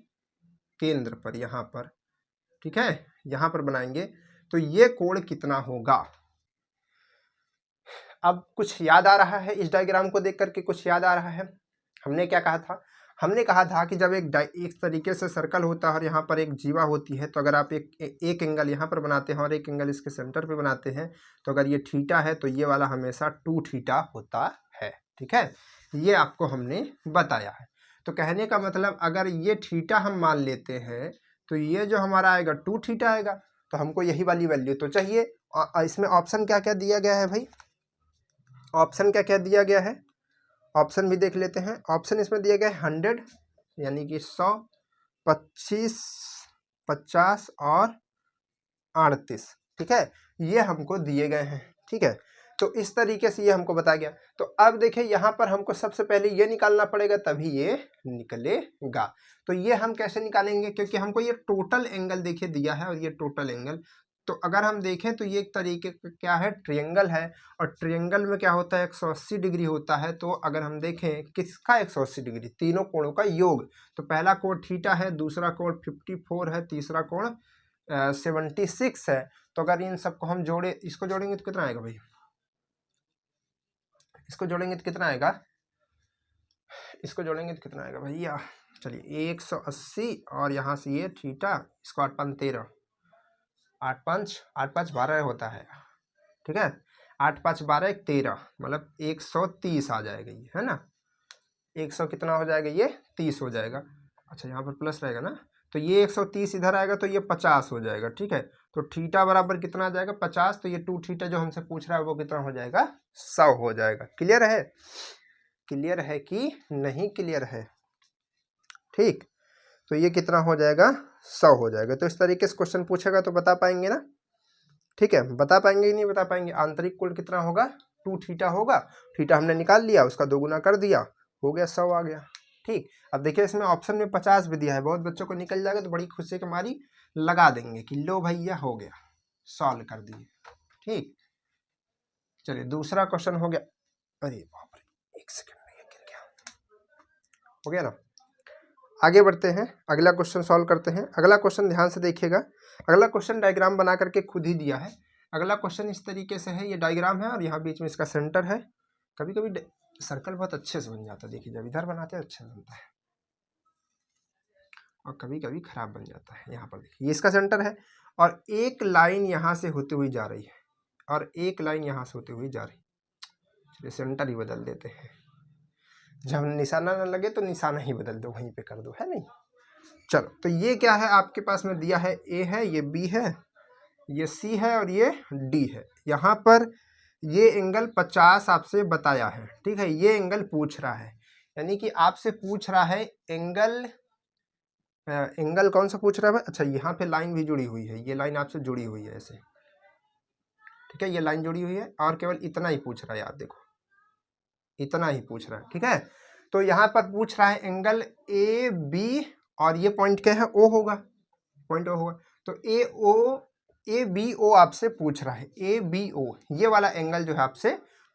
केंद्र पर, यहाँ पर, ठीक है, यहाँ पर बनाएंगे, तो ये कोण कितना होगा। अब कुछ याद आ रहा है इस डायग्राम को देख करके, कुछ याद आ रहा है। हमने क्या कहा था, हमने कहा था कि जब एक तरीके से सर्कल होता है और यहाँ पर एक जीवा होती है, तो अगर आप एक एंगल यहाँ पर बनाते हैं और एक एंगल इसके सेंटर पे बनाते हैं, तो अगर ये थीटा है तो ये वाला हमेशा 2 थीटा होता है, ठीक है। ये आपको हमने बताया है। तो कहने का मतलब अगर ये थीटा हम मान लेते हैं, तो ये जो हमारा आएगा 2 थीटा आएगा, तो हमको यही वाली वैल्यू तो चाहिए। इसमें ऑप्शन क्या क्या दिया गया है भाई, ऑप्शन क्या क्या दिया गया है, ऑप्शन भी देख लेते हैं। ऑप्शन इसमें दिया गया है 100, यानी कि 100, 25, 50 और 38, ठीक है, ये हमको दिए गए हैं, ठीक है। तो इस तरीके से ये हमको बताया गया। तो अब देखिए यहाँ पर हमको सबसे पहले ये निकालना पड़ेगा, तभी ये निकलेगा। तो ये हम कैसे निकालेंगे, क्योंकि हमको ये टोटल एंगल देखिए दिया है, और ये टोटल एंगल, तो अगर हम देखें तो ये एक तरीके का क्या है, ट्रायंगल है, और ट्रायंगल में क्या होता है, 180 डिग्री होता है। तो अगर हम देखें किसका 180 डिग्री, तीनों कोणों का योग, तो पहला कोण थीटा है, दूसरा कोण 54 है, तीसरा कोण 76 है। तो अगर इन सबको हम जोड़े, इसको जोड़ेंगे तो कितना आएगा भाई, इसको जोड़ेंगे तो कितना आएगा, इसको जोड़ेंगे तो कितना आएगा भैया, चलिए 180 और यहाँ से ये थीटा, इसको 8 5 13, 8 5 12 होता है, ठीक है, 8 5 12 1 13, मतलब 130 आ जाएगा ये, है ना। 100 कितना हो जाएगा, ये 30 हो जाएगा। अच्छा यहाँ पर प्लस रहेगा ना, तो ये 130 इधर आएगा तो ये 50 हो जाएगा, ठीक है। तो थीटा बराबर कितना आ जाएगा, 50, तो ये 2 थीटा जो हमसे पूछ रहा है वो कितना हो जाएगा, 100 हो जाएगा। क्लियर है, क्लियर है कि नहीं क्लियर है, ठीक। तो ये कितना हो जाएगा, 100 हो जाएगा। तो इस तरीके से क्वेश्चन पूछेगा तो बता पाएंगे ना, ठीक है, बता पाएंगे कि नहीं बता पाएंगे। आंतरिक कोण कितना होगा, 2 थीटा होगा, थीटा हमने निकाल लिया, उसका 2 गुना कर दिया, हो गया 100 आ गया, ठीक। अब देखिए इसमें ऑप्शन में 50 भी दिया है, बहुत बच्चों को निकल जाएगा तो बड़ी खुशी के मारी लगा देंगे कि लो भैया हो गया, सॉल्व कर दिए, ठीक। चलिए दूसरा क्वेश्चन हो गया, अरे बाप रे, एक सेकंड में गिर गया, हो गया ना। आगे बढ़ते हैं, अगला क्वेश्चन सॉल्व करते हैं। अगला क्वेश्चन ध्यान से देखिएगा, अगला क्वेश्चन डायग्राम बना करके खुद ही दिया है। अगला क्वेश्चन इस तरीके से है, ये डायग्राम है और यहाँ बीच में इसका सेंटर है। कभी कभी सर्कल बहुत अच्छे से बन जाता है, देखिए जब इधर बनाते हैं अच्छा बनता है, और कभी कभी खराब बन जाता है। यहाँ पर देखिए ये इसका सेंटर है, और एक लाइन यहाँ से होते हुए जा रही है, और एक लाइन यहाँ से होते हुए जा रही है। चलिए सेंटर ही बदल देते हैं, जब निशाना न लगे तो निशाना ही बदल दो, वहीं पे कर दो, है नहीं। चलो तो ये क्या है आपके पास में दिया है, ए है, ये बी है, ये सी है और ये डी है। यहाँ पर ये एंगल 50 आपसे बताया है, ठीक है, ये एंगल पूछ रहा है, यानी कि आपसे पूछ रहा है एंगल, एंगल कौन सा पूछ रहा है। अच्छा यहाँ पे लाइन भी जुड़ी हुई है, ये लाइन आपसे जुड़ी हुई है ऐसे, ठीक है, ये लाइन जुड़ी हुई है, और केवल इतना ही पूछ रहा है, आप देखो इतना ही पूछ रहा है, ठीक है। तो यहाँ पर पूछ रहा है एंगल ए बी, और ये पॉइंट क्या है, ओ होगा, पॉइंट ओ होगा। तो ए बी ओ आपसे पूछ रहा है, ए बी ओ ये वाला एंगल जो है आपसे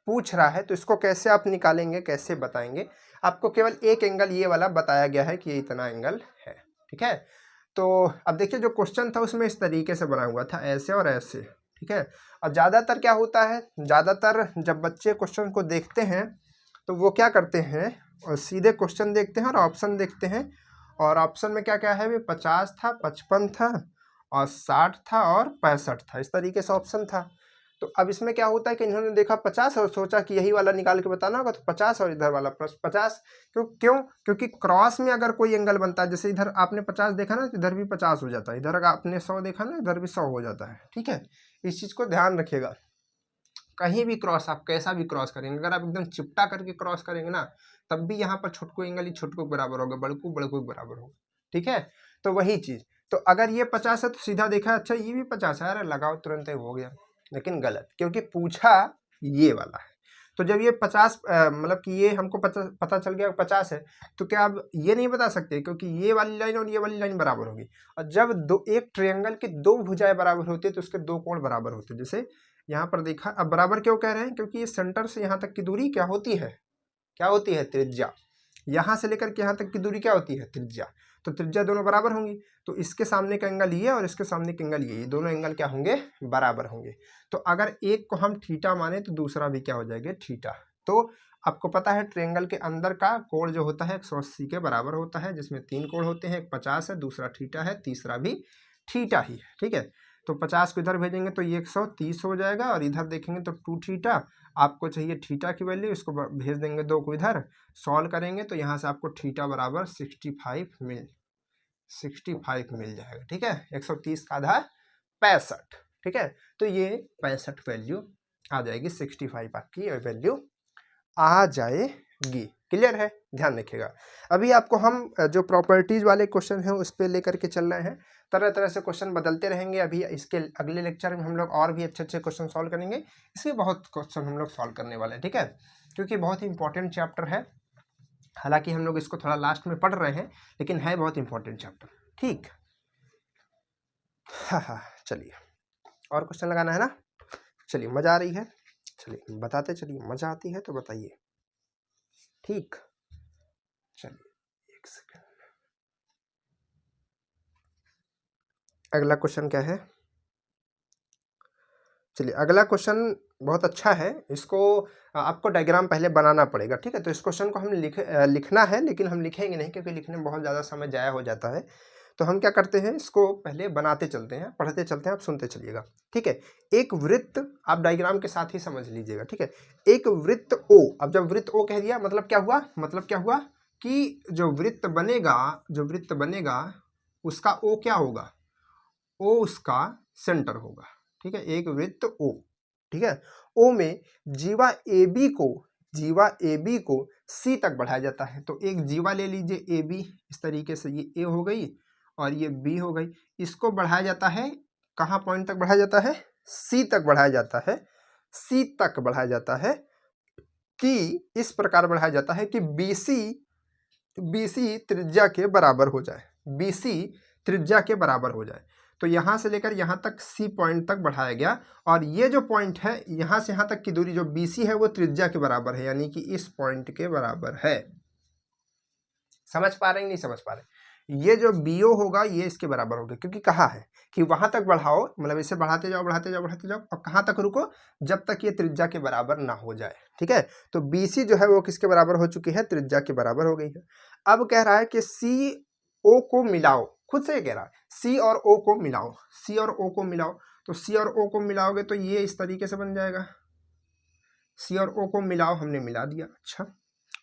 पूछ रहा है। तो इसको कैसे आप निकालेंगे, कैसे बताएंगे, आपको केवल एक एंगल ये वाला बताया गया है कि ये इतना एंगल है, ठीक है। तो अब देखिए जो क्वेश्चन था उसमें इस तरीके से बना हुआ था, ऐसे और ऐसे, ठीक है। और ज़्यादातर क्या होता है, ज़्यादातर जब बच्चे क्वेश्चन को देखते हैं तो वो क्या करते हैं, और सीधे क्वेश्चन देखते हैं और ऑप्शन देखते हैं, और ऑप्शन में क्या क्या है, भी 50 था, 55 था, और 60 था, और 65 था, इस तरीके से ऑप्शन था। तो अब इसमें क्या होता है कि इन्होंने देखा 50 और सोचा कि यही वाला निकाल के बताना होगा, तो 50 और इधर वाला प्लस 50। क्यों? क्योंकि क्रॉस में अगर कोई एंगल बनता है, जैसे इधर आपने 50 देखा ना, तो इधर भी 50 हो जाता है, इधर अगर आपने 100 देखा ना, इधर भी 100 हो जाता है। ठीक है, इस चीज़ को ध्यान रखिएगा। कहीं भी क्रॉस, आप कैसा भी क्रॉस करेंगे, अगर आप एकदम चिपटा करके क्रॉस करेंगे ना, तब भी यहाँ पर छोटको एंगल ही छोटको बराबर होगा, बड़कू बड़कू बराबर होगा। ठीक है, तो वही चीज़। तो अगर ये 50 है तो सीधा देखा, अच्छा ये भी 50 है, अरे लगाओ तुरंत ही हो गया, लेकिन गलत, क्योंकि पूछा ये वाला है। तो जब ये 50 मतलब कि ये हमको पता चल गया 50 है, तो क्या आप ये नहीं बता सकते, क्योंकि ये वाली लाइन और ये वाली लाइन बराबर होगी। और जब एक ट्रायंगल की दो भुजाएं बराबर होती है तो उसके दो कोण बराबर होते हैं। जैसे यहाँ पर देखा, अब बराबर क्यों कह रहे हैं, क्योंकि ये सेंटर से यहाँ तक की दूरी क्या होती है, त्रिज्या। यहाँ से लेकर के यहाँ तक की दूरी क्या होती है, त्रिज्या। तो त्रिज्या दोनों बराबर होंगी, तो इसके सामने का एंगल ये और इसके सामने का एंगल ये दोनों एंगल क्या होंगे, बराबर होंगे। तो अगर एक को हम थीटा माने तो दूसरा भी क्या हो जाएगा, थीटा। तो आपको पता है ट्रायंगल के अंदर का कोण जो होता है 180 के बराबर होता है, जिसमें 3 कोण होते हैं, एक 50 है, दूसरा थीटा है, तीसरा भी थीटा ही। ठीक है, तो 50 को इधर भेजेंगे तो ये 130 हो जाएगा, और इधर देखेंगे तो 2 थीटा। आपको चाहिए थीटा की वैल्यू, इसको भेज देंगे 2 को इधर, सॉल्व करेंगे तो यहाँ से आपको थीटा बराबर 65 मिल जाएगा। ठीक है, 130 का आधा 65। ठीक है, तो ये 65 वैल्यू आ जाएगी, 65 आपकी वैल्यू आ जाएगी। क्लियर है, ध्यान रखिएगा। अभी आपको हम जो प्रॉपर्टीज वाले क्वेश्चन हैं उस पर लेकर के चल रहे हैं। तरह तरह से क्वेश्चन बदलते रहेंगे। अभी इसके अगले लेक्चर में हम लोग और भी अच्छे अच्छे क्वेश्चन सॉल्व करेंगे। इसके बहुत क्वेश्चन हम लोग सॉल्व करने वाले हैं। ठीक है, क्योंकि बहुत ही इंपॉर्टेंट चैप्टर है। हालांकि हम लोग इसको थोड़ा लास्ट में पढ़ रहे हैं, लेकिन है बहुत इंपॉर्टेंट चैप्टर। ठीक, हाँ, चलिए और क्वेश्चन लगाना है ना। चलिए, मजा आ रही है, चलिए बताते चलिए, मजा आती है तो बताइए। ठीक, चलिए एक सेकंड। अगला क्वेश्चन क्या है, चलिए अगला क्वेश्चन बहुत अच्छा है। इसको आपको डायग्राम पहले बनाना पड़ेगा। ठीक है, तो इस क्वेश्चन को हम लिखना है, लेकिन हम लिखेंगे नहीं, क्योंकि लिखने में बहुत ज़्यादा समय जाया हो जाता है। तो हम क्या करते हैं, इसको पहले बनाते चलते हैं, पढ़ते चलते हैं, आप सुनते चलिएगा। ठीक है, एक वृत्त, आप डायग्राम के साथ ही समझ लीजिएगा। ठीक है, एक वृत्त O। अब जब वृत्त O कह दिया, मतलब क्या हुआ कि जो वृत्त बनेगा उसका O क्या होगा, O उसका सेंटर होगा। ठीक है, एक वृत्त O। ठीक है, O में जीवा AB को C तक बढ़ाया जाता है। तो एक जीवा ले लीजिए AB, इस तरीके से ये A हो गई और ये B हो गई। इसको बढ़ाया जाता है, कहाँ पॉइंट तक बढ़ाया जाता है, C तक बढ़ाया जाता है। C तक बढ़ाया जाता है कि इस प्रकार बढ़ाया जाता है कि BC त्रिज्या के बराबर हो जाए, BC त्रिज्या के बराबर हो जाए। तो यहाँ से लेकर यहाँ तक C पॉइंट तक बढ़ाया गया, और ये जो पॉइंट है यहाँ से यहाँ तक की दूरी जो BC है वो त्रिज्या के बराबर है, यानी कि इस पॉइंट के बराबर है। समझ पा रहे हैं, नहीं समझ पा रहे? ये जो BO होगा ये इसके बराबर होगा, क्योंकि कहा है कि वहां तक बढ़ाओ, मतलब इसे बढ़ाते जाओ और कहाँ तक रुको, जब तक ये त्रिज्या के बराबर ना हो जाए। ठीक है, तो BC जो है वो किसके बराबर हो चुकी है, त्रिज्या के बराबर हो गई है। अब कह रहा है कि CO को मिलाओ, खुद से कह रहा है C और O को मिलाओ, C और O को मिलाओ। तो C और O को मिलाओगे तो ये इस तरीके से बन जाएगा, C और O को मिलाओ, हमने मिला दिया। अच्छा,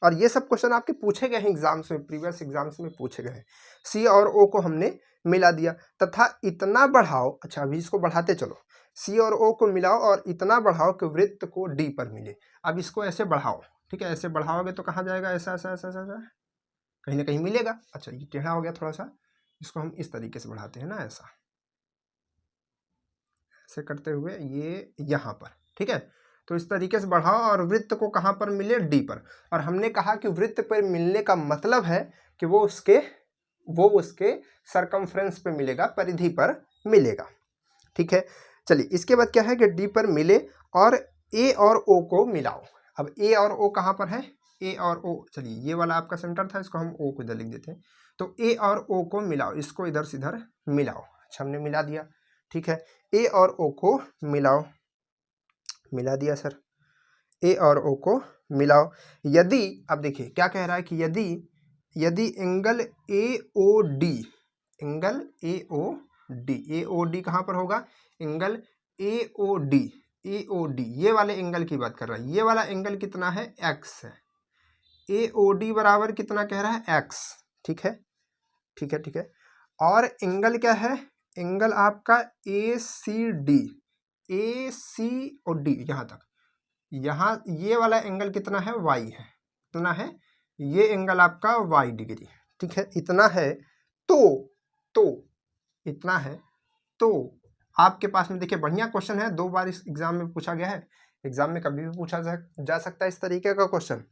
और ये सब क्वेश्चन आपके पूछे गए हैं एग्जाम्स में, प्रीवियस एग्जाम्स में पूछे गए हैं। C और O को हमने मिला दिया, तथा इतना बढ़ाओ। अच्छा, अभी इसको बढ़ाते चलो, C और O को मिलाओ और इतना बढ़ाओ कि वृत्त को D पर मिले। अब इसको ऐसे बढ़ाओ, ठीक है, ऐसे बढ़ाओगे तो कहाँ जाएगा, ऐसा ऐसा ऐसा ऐसा, कहीं ना कहीं मिलेगा। अच्छा, ये टेढ़ा हो गया थोड़ा सा, इसको हम इस तरीके से बढ़ाते हैं ना, ऐसे करते हुए ये यहाँ पर। ठीक है, तो इस तरीके से बढ़ाओ और वृत्त को कहाँ पर मिले, D पर। और हमने कहा कि वृत्त पर मिलने का मतलब है कि वो उसके सरकमफ्रेंस पे मिलेगा, परिधि पर मिलेगा। ठीक है, चलिए इसके बाद क्या है कि D पर मिले और A और O को मिलाओ। अब A और O कहाँ पर है, A और O, चलिए ये वाला आपका सेंटर था, इसको हम O को इधर लिख देते हैं। तो A और O को मिलाओ, इसको इधर से इधर मिलाओ। अच्छा, हमने मिला दिया। ठीक है, A और O को मिलाओ, मिला दिया सर। A और O को मिलाओ। यदि, अब देखिए क्या कह रहा है कि यदि एंगल AOD कहाँ पर होगा, एंगल AOD AOD, ये वाले एंगल की बात कर रहा है, ये वाला एंगल कितना है, x है। AOD बराबर कितना कह रहा है, x। ठीक है, ठीक है, ठीक है। और एंगल क्या है, एंगल आपका ACD, ACOD यहाँ तक, यहाँ ये वाला एंगल कितना है, y है, कितना है, ये एंगल आपका y डिग्री। ठीक है, इतना है। तो इतना है। तो आपके पास में देखिए बढ़िया क्वेश्चन है, 2 बार इस एग्जाम में पूछा गया है, एग्जाम में कभी भी पूछा जा सकता है इस तरीके का क्वेश्चन।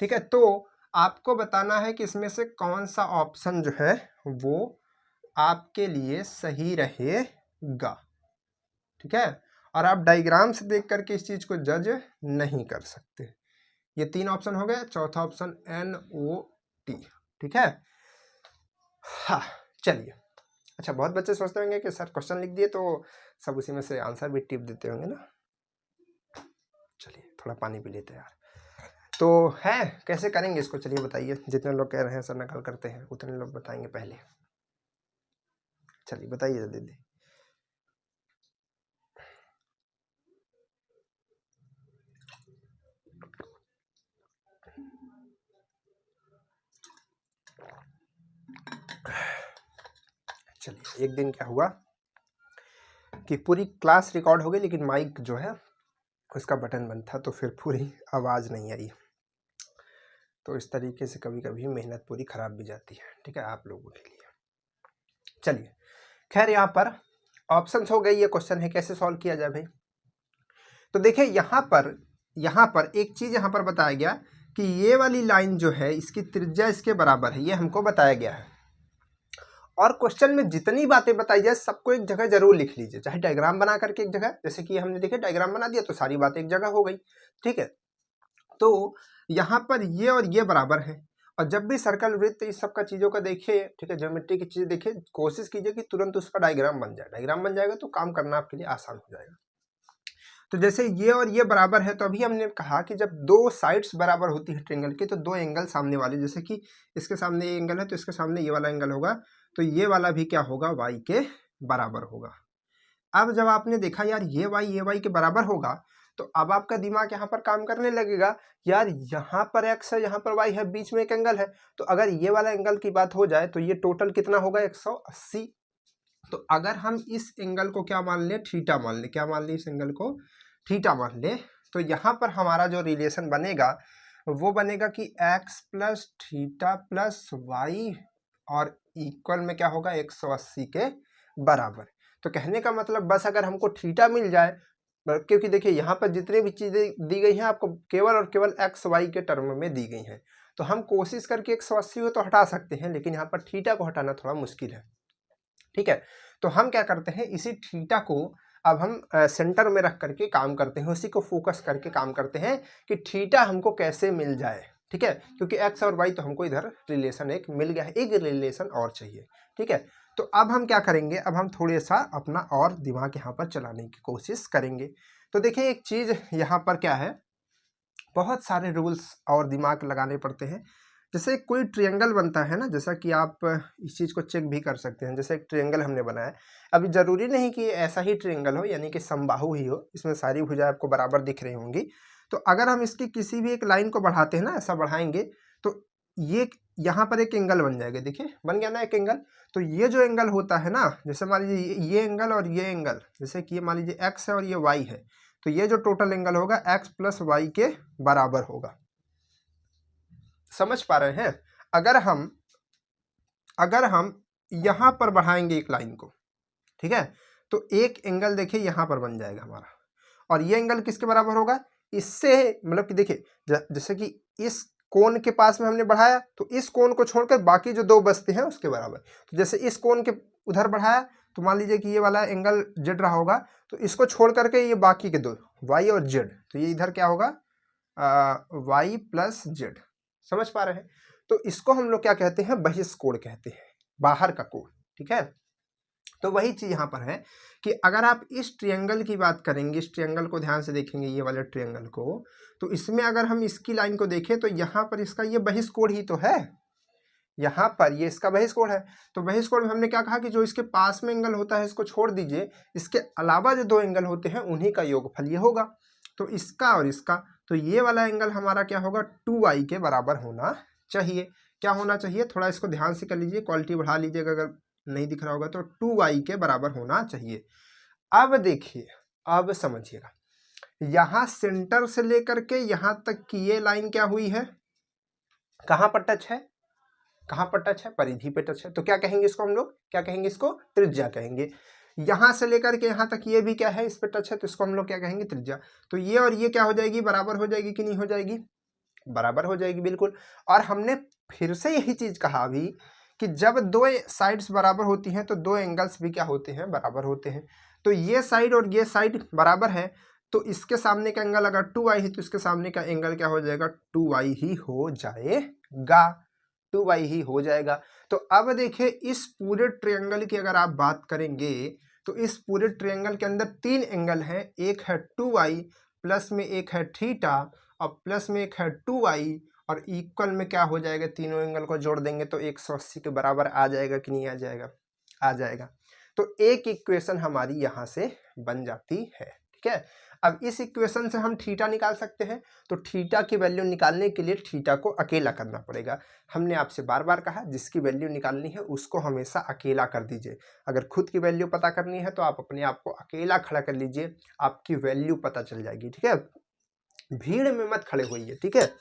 ठीक है, तो आपको बताना है कि इसमें से कौन सा ऑप्शन जो है वो आपके लिए सही रहेगा। ठीक है, और आप डायग्राम से देख करके इस चीज को जज नहीं कर सकते। ये 3 ऑप्शन हो गए, चौथा ऑप्शन NOT। ठीक है, हाँ चलिए। अच्छा, बहुत बच्चे सोचते होंगे कि सर क्वेश्चन लिख दिए तो सब उसी में से आंसर भी टिप देते होंगे ना। चलिए थोड़ा पानी पी लेते हैं यार। तो है कैसे करेंगे इसको, चलिए बताइए। जितने लोग कह रहे हैं सर नकल करते हैं, उतने लोग बताएंगे पहले। चलिए बताइए जल्दी जल्दी। चलिए, एक दिन क्या हुआ कि पूरी क्लास रिकॉर्ड हो गई, लेकिन माइक जो है उसका बटन बंद था, तो फिर पूरी आवाज़ नहीं आई। तो इस तरीके से कभी कभी मेहनत पूरी खराब भी जाती है। ठीक है, आप लोगों के लिए। चलिए खैर, यहाँ पर ऑप्शंस हो गई, ये क्वेश्चन है कैसे सॉल्व किया जाए भाई। तो देखिए यहाँ पर एक चीज यहाँ पर बताया गया कि ये वाली लाइन जो है इसकी त्रिज्या इसके बराबर है, ये हमको बताया गया है। और क्वेश्चन में जितनी बातें बताई जाए सबको एक जगह जरूर लिख लीजिए, चाहे डायग्राम बना करके एक जगह, जैसे कि हमने देखे डायग्राम बना दिया तो सारी बातें एक जगह हो गई। ठीक है, तो यहाँ पर ये और ये बराबर है, और जब भी सर्कल वृत्त इस सब का चीजों का देखिए, ठीक है, ज्योमेट्री की चीजें देखिए, कोशिश कीजिए कि तुरंत उसका डायग्राम बन जाए। डायग्राम बन जाएगा तो काम करना आपके लिए आसान हो जाएगा। तो जैसे ये और ये बराबर है, तो अभी हमने कहा कि जब 2 साइड्स बराबर होती है ट्रायंगल की, तो 2 एंगल सामने वाले, जैसे कि इसके सामने ये एंगल है तो इसके सामने ये वाला एंगल होगा, तो ये वाला भी क्या होगा, y के बराबर होगा। अब जब आपने देखा यार ये y के बराबर होगा, तो अब आपका दिमाग यहाँ पर काम करने लगेगा, यार यहाँ पर x है, यहाँ पर y है, बीच में एक एंगल है, तो अगर ये वाला एंगल की बात हो जाए तो ये टोटल कितना होगा, 180। तो अगर हम इस एंगल को क्या मान ले, थीटा मान ले, क्या मान ले, इस एंगल को थीटा मान ले, तो यहाँ पर हमारा जो रिलेशन बनेगा वो बनेगा कि x plus theta plus Y और इक्वल में क्या होगा, 180 के बराबर। तो कहने का मतलब बस अगर हमको थीटा मिल जाए, क्योंकि देखिए यहाँ पर जितनी भी चीज़ें दी गई हैं आपको केवल और केवल एक्स वाई के टर्म में दी गई हैं, तो हम कोशिश करके 180 को तो हटा सकते हैं, लेकिन यहाँ पर थीटा को हटाना थोड़ा मुश्किल है। ठीक है, तो हम क्या करते हैं, इसी थीटा को अब हम सेंटर में रख करके काम करते हैं, उसी को फोकस करके काम करते हैं कि थीटा हमको कैसे मिल जाए। ठीक है, क्योंकि एक्स और वाई तो हमको इधर रिलेशन एक मिल गया है, एक रिलेशन और चाहिए। ठीक है, तो अब हम क्या करेंगे, अब हम थोड़ा सा अपना और दिमाग यहाँ पर चलाने की कोशिश करेंगे। तो देखिए एक चीज़ यहाँ पर क्या है, बहुत सारे रूल्स और दिमाग लगाने पड़ते हैं। जैसे कोई ट्रायंगल बनता है ना, जैसा कि आप इस चीज़ को चेक भी कर सकते हैं, जैसे एक ट्रायंगल हमने बनाया, अभी ज़रूरी नहीं कि ऐसा ही ट्रायंगल हो, यानी कि समबाहु ही हो, इसमें सारी भुजाएं आपको बराबर दिख रही होंगी। तो अगर हम इसकी किसी भी एक लाइन को बढ़ाते हैं ना, ऐसा बढ़ाएंगे तो ये यहाँ पर एक एंगल बन जाएगा। देखिए बन गया ना एक एंगल। तो ये जो एंगल होता है ना, जैसे मान लीजिए ये एंगल और ये एंगल, जैसे कि ये मान लीजिए एक्स है और ये वाई है, तो ये जो टोटल एंगल होगा x प्लस वाई के बराबर होगा। समझ पा रहे हैं? अगर हम यहां पर बढ़ाएंगे एक लाइन को, ठीक है, तो एक एंगल देखिए यहां पर बन जाएगा हमारा, और ये एंगल किसके बराबर होगा, इससे, मतलब कि देखिए जैसे कि इस कोण के पास में हमने बढ़ाया, तो इस कोण को छोड़कर बाकी जो 2 बचते हैं उसके बराबर। तो जैसे इस कोण के उधर बढ़ाया, तो मान लीजिए कि ये वाला एंगल जेड रहा होगा, तो इसको छोड़ करके ये बाकी के 2 वाई और जेड, तो ये इधर क्या होगा, वाई प्लस जेड। समझ पा रहे हैं? तो इसको हम लोग क्या कहते हैं, बहिष्कोण कहते हैं, बाहर का कोण। ठीक है, तो वही चीज यहाँ पर है कि अगर आप इस ट्रायंगल की बात करेंगे, इस ट्रायंगल को ध्यान से देखेंगे, ये वाले ट्रायंगल को, तो इसमें अगर हम इसकी लाइन को देखें तो यहाँ पर इसका ये बहिष्कोण ही तो है, यहाँ पर ये इसका बहिष्कोण है, तो बहिष्कोण में हमने क्या कहा कि जो इसके पास में एंगल होता है इसको छोड़ दीजिए, इसके अलावा जो दो एंगल होते हैं उन्हीं का योगफल ये होगा। तो इसका और इसका, तो ये वाला एंगल हमारा क्या होगा 2i के बराबर होना चाहिए। क्या होना चाहिए, थोड़ा इसको ध्यान से कर लीजिए, क्वालिटी बढ़ा लीजिएगा अगर नहीं दिख रहा होगा तो 2i के बराबर होना चाहिए। अब देखिए, अब समझिएगा, यहाँ सेंटर से लेकर के यहाँ तक की ये लाइन क्या हुई है, कहाँ पर टच है, कहाँ पर टच है, परिधि पे टच है। तो क्या कहेंगे इसको हम लोग, क्या कहेंगे इसको, त्रिज्या कहेंगे। यहाँ से लेकर के यहाँ तक ये भी क्या है, इस पे टच है, तो इसको हम लोग क्या कहेंगे, त्रिज्या। तो ये और ये क्या हो जाएगी, बराबर हो जाएगी कि नहीं हो जाएगी, बराबर हो जाएगी बिल्कुल। और हमने फिर से यही चीज कहा अभी कि जब दो साइड्स बराबर होती हैं तो दो एंगल्स भी क्या होते हैं, बराबर होते हैं। तो ये साइड और ये साइड बराबर है, तो इसके सामने का एंगल अगर 2i है तो इसके सामने का एंगल क्या हो जाएगा, 2i ही हो जाएगा, 2y ही हो जाएगा। तो अब देखिए, इस पूरे ट्रायंगल की अगर आप बात करेंगे तो इस पूरे ट्रायंगल के अंदर तीन एंगल हैं, एक है 2y, प्लस में एक है थीटा और प्लस में एक है 2i, और इक्वल में क्या हो जाएगा, तीनों एंगल को जोड़ देंगे तो 180 के बराबर आ जाएगा कि नहीं आ जाएगा, आ जाएगा। तो एक इक्वेशन हमारी यहाँ से बन जाती है, ठीक है। अब इस इक्वेशन से हम थीटा निकाल सकते हैं, तो थीटा की वैल्यू निकालने के लिए थीटा को अकेला करना पड़ेगा। हमने आपसे बार बार कहा जिसकी वैल्यू निकालनी है उसको हमेशा अकेला कर दीजिए। अगर खुद की वैल्यू पता करनी है तो आप अपने आप को अकेला खड़ा कर लीजिए, आपकी वैल्यू पता चल जाएगी, ठीक है। भीड़ में मत खड़े होइए, ठीक है।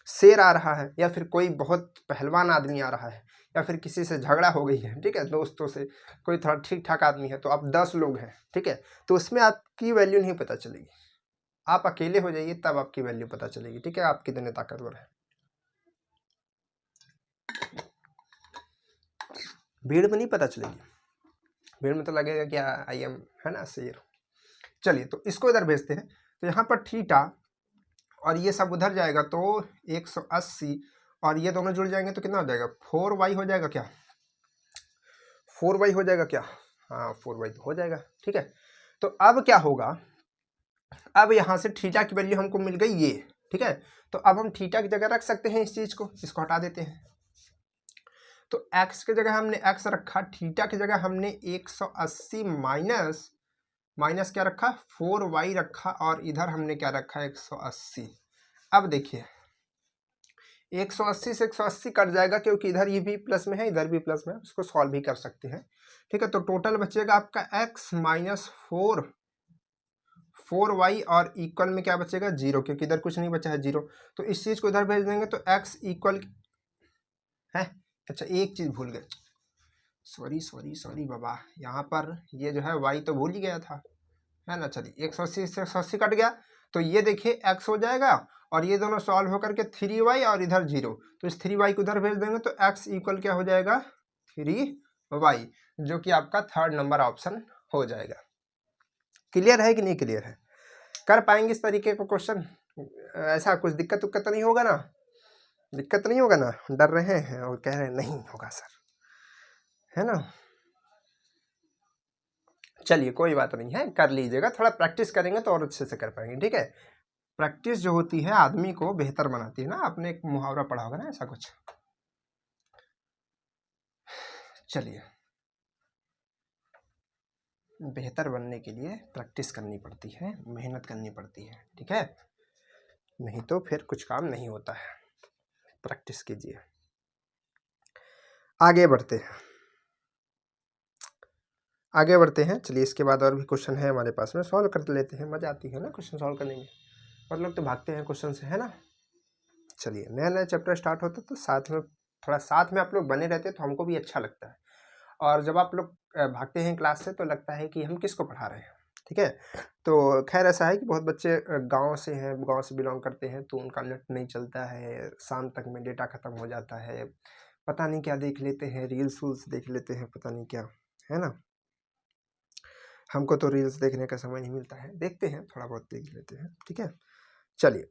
शेर आ रहा है या फिर कोई बहुत पहलवान आदमी आ रहा है या फिर किसी से झगड़ा हो गई है, ठीक है, दोस्तों से, कोई थोड़ा ठीक ठाक आदमी है, तो आप 10 लोग हैं, ठीक है, तो उसमें आपकी वैल्यू नहीं पता चलेगी। आप अकेले हो जाइए तब आपकी वैल्यू पता चलेगी, ठीक है, आप कितने ताकतवर है। भीड़ में नहीं पता चलेगी, भीड़ में तो लगेगा कि आई एम, है ना, शेर। चलिए, तो इसको इधर भेजते हैं, तो यहाँ पर थीटा और ये सब उधर जाएगा तो 180, और ये दोनों जुड़ जाएंगे तो कितना हो जाएगा, 4y हो जाएगा क्या, 4y हो जाएगा क्या, हाँ 4y तो हो जाएगा, ठीक है। तो अब क्या होगा, अब यहाँ से थीटा की वैल्यू हमको मिल गई ये, ठीक है। तो अब हम थीटा की जगह रख सकते हैं इस चीज को, इसको हटा देते हैं। तो x की जगह हमने x रखा, थीटा की जगह हमने 180 माइनस क्या रखा, 4y रखा, और इधर हमने क्या रखा, 180। अब देखिए, 180 से 180 कट जाएगा क्योंकि इधर ये भी प्लस में है, इधर भी प्लस में है, उसको सॉल्व भी कर सकते हैं, ठीक है। तो टोटल बचेगा आपका x माइनस 4y, और इक्वल में क्या बचेगा, 0, क्योंकि इधर कुछ नहीं बचा है, 0। तो इस चीज को इधर भेज देंगे तो x इक्वल है, अच्छा एक चीज भूल गए, सॉरी बाबा, यहाँ पर ये जो है y तो भूल ही गया था, है ना। चलिए 180 से 180 कट गया, तो ये देखिए x हो जाएगा, और ये दोनों सॉल्व होकर के 3y और इधर 0, तो इस 3y को उधर भेज देंगे तो x इक्वल क्या हो जाएगा, 3y, जो कि आपका थर्ड नंबर ऑप्शन हो जाएगा। क्लियर है कि नहीं क्लियर है, कर पाएंगे इस तरीके का क्वेश्चन, ऐसा कुछ दिक्कत उक्कत नहीं होगा ना, दिक्कत नहीं होगा ना, डर रहे हैं और कह रहे हैं नहीं होगा सर, है ना। चलिए कोई बात नहीं है, कर लीजिएगा, थोड़ा प्रैक्टिस करेंगे तो और अच्छे से कर पाएंगे, ठीक है। प्रैक्टिस जो होती है आदमी को बेहतर बनाती है ना, आपने एक मुहावरा पढ़ा होगा ना ऐसा कुछ। चलिए, बेहतर बनने के लिए प्रैक्टिस करनी पड़ती है, मेहनत करनी पड़ती है, ठीक है, नहीं तो फिर कुछ काम नहीं होता है। प्रैक्टिस कीजिए, आगे बढ़ते हैं, आगे बढ़ते हैं। चलिए, इसके बाद और भी क्वेश्चन है हमारे पास में, सॉल्व कर लेते हैं, मजा आती है ना क्वेश्चन सॉल्व करने में, और लोग तो भागते हैं क्वेश्चन से, है ना। चलिए, नया नया चैप्टर स्टार्ट होता है तो साथ में, थोड़ा साथ में आप लोग बने रहते हैं तो हमको भी अच्छा लगता है, और जब आप लोग भागते हैं क्लास से तो लगता है कि हम किसको पढ़ा रहे हैं, ठीक है। तो खैर ऐसा है कि बहुत बच्चे गांव से हैं, गांव से बिलोंग करते हैं, तो उनका नेट नहीं चलता है, शाम तक में डेटा ख़त्म हो जाता है, पता नहीं क्या देख लेते हैं, रील्स वूल्स देख लेते हैं, पता नहीं क्या, है ना। हमको तो रील्स देखने का समय नहीं मिलता है, देखते हैं थोड़ा बहुत देख लेते हैं, ठीक है। चलिए,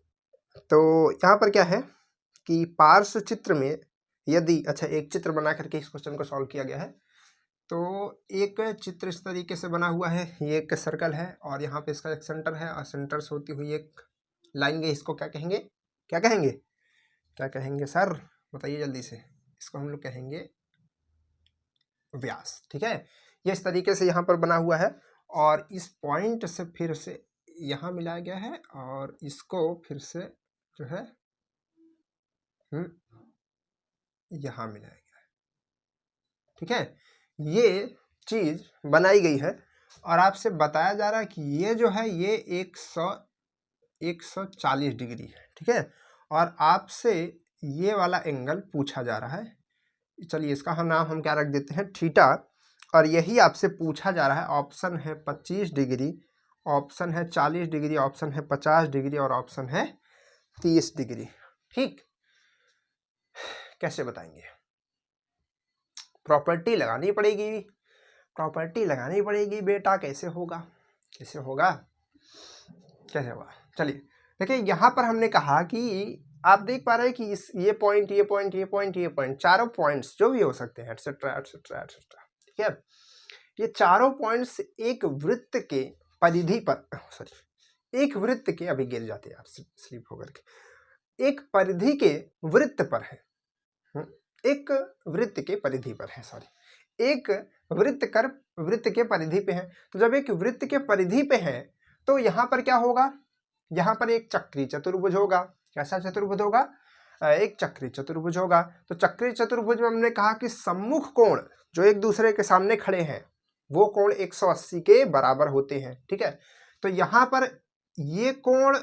तो यहाँ पर क्या है कि पार्श्व चित्र में यदि, अच्छा एक चित्र बना करके इस क्वेश्चन को सॉल्व किया गया है। तो एक चित्र इस तरीके से बना हुआ है, ये एक सर्कल है और यहाँ पे इसका एक सेंटर है, और सेंटर से होती हुई एक लाइन गई, इसको क्या कहेंगे, क्या कहेंगे, क्या कहेंगे सर, बताइए जल्दी से, इसको हम लोग कहेंगे व्यास। ठीक है, ये इस तरीके से यहाँ पर बना हुआ है और इस पॉइंट से फिर से यहाँ मिलाया गया है और इसको फिर से जो है यहाँ मिलाया गया है। ठीक है, ये चीज बनाई गई है और आपसे बताया जा रहा है कि ये जो है ये 140 डिग्री है। ठीक है, और आपसे ये वाला एंगल पूछा जा रहा है। चलिए इसका हम क्या रख देते हैं, थीटा। और यही आपसे पूछा जा रहा है। ऑप्शन है 25 डिग्री, ऑप्शन है 40 डिग्री, ऑप्शन है 50 डिग्री और ऑप्शन है 30 डिग्री। ठीक, कैसे बताएंगे? प्रॉपर्टी लगानी पड़ेगी, प्रॉपर्टी लगानी पड़ेगी बेटा। कैसे होगा, कैसे होगा, कैसे होगा? चलिए देखिए, यहाँ पर हमने कहा कि आप देख पा रहे हैं कि इस ये पॉइंट, ये पॉइंट, ये पॉइंट, ये पॉइंट, चारों पॉइंट्स जो भी हो सकते हैं, एटसेट्रा एटसेट्रा एटसेट्रा। ठीक है, ये चारों पॉइंट्स एक वृत्त के परिधि पर, सॉरी, एक वृत्त के, अभी गिर जाते हैं आप स्लिप होकर के, एक परिधि के वृत्त पर है। एक वृत्त के परिधि पर है, सॉरी, एक वृत्त के परिधि पे है। तो जब एक वृत्त के परिधि पे है तो यहाँ पर क्या होगा, यहाँ पर एक चक्री चतुर्भुज होगा। कैसा चतुर्भुज होगा? एक चक्री चतुर्भुज होगा। तो चक्री चतुर्भुज में हमने कहा कि सम्मुख कोण जो एक दूसरे के सामने खड़े हैं वो कोण 180 के बराबर होते हैं। ठीक है, तो यहाँ पर ये कोण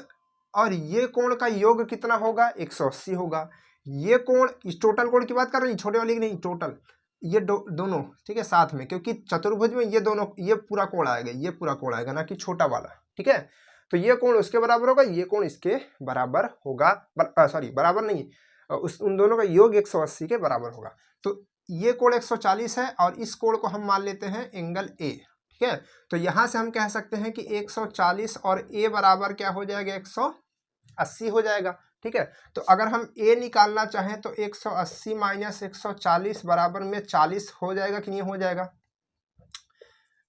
और ये कोण का योग कितना होगा? 180 होगा। ये कोण, इस टोटल कोण की बात कर रही है, छोटे वाली की नहीं, टोटल ये दोनों। ठीक है, साथ में, क्योंकि चतुर्भुज में ये दोनों, ये पूरा कोण आएगा, ये पूरा कोण आएगा, ना कि छोटा वाला। ठीक है, तो ये कोण उसके बराबर होगा, ये कोण इसके बराबर होगा, सॉरी बराबर नहीं, उन दोनों का योग 180 के बराबर होगा। तो ये कोण 140 है और इस कोण को हम मान लेते हैं एंगल ए। ठीक है, तो यहां से हम कह सकते हैं कि 140 और ए बराबर क्या हो जाएगा? 180 हो जाएगा। ठीक है, तो अगर हम ए निकालना चाहें तो 180 माइनस 140 बराबर में 40 हो जाएगा कि नहीं हो जाएगा?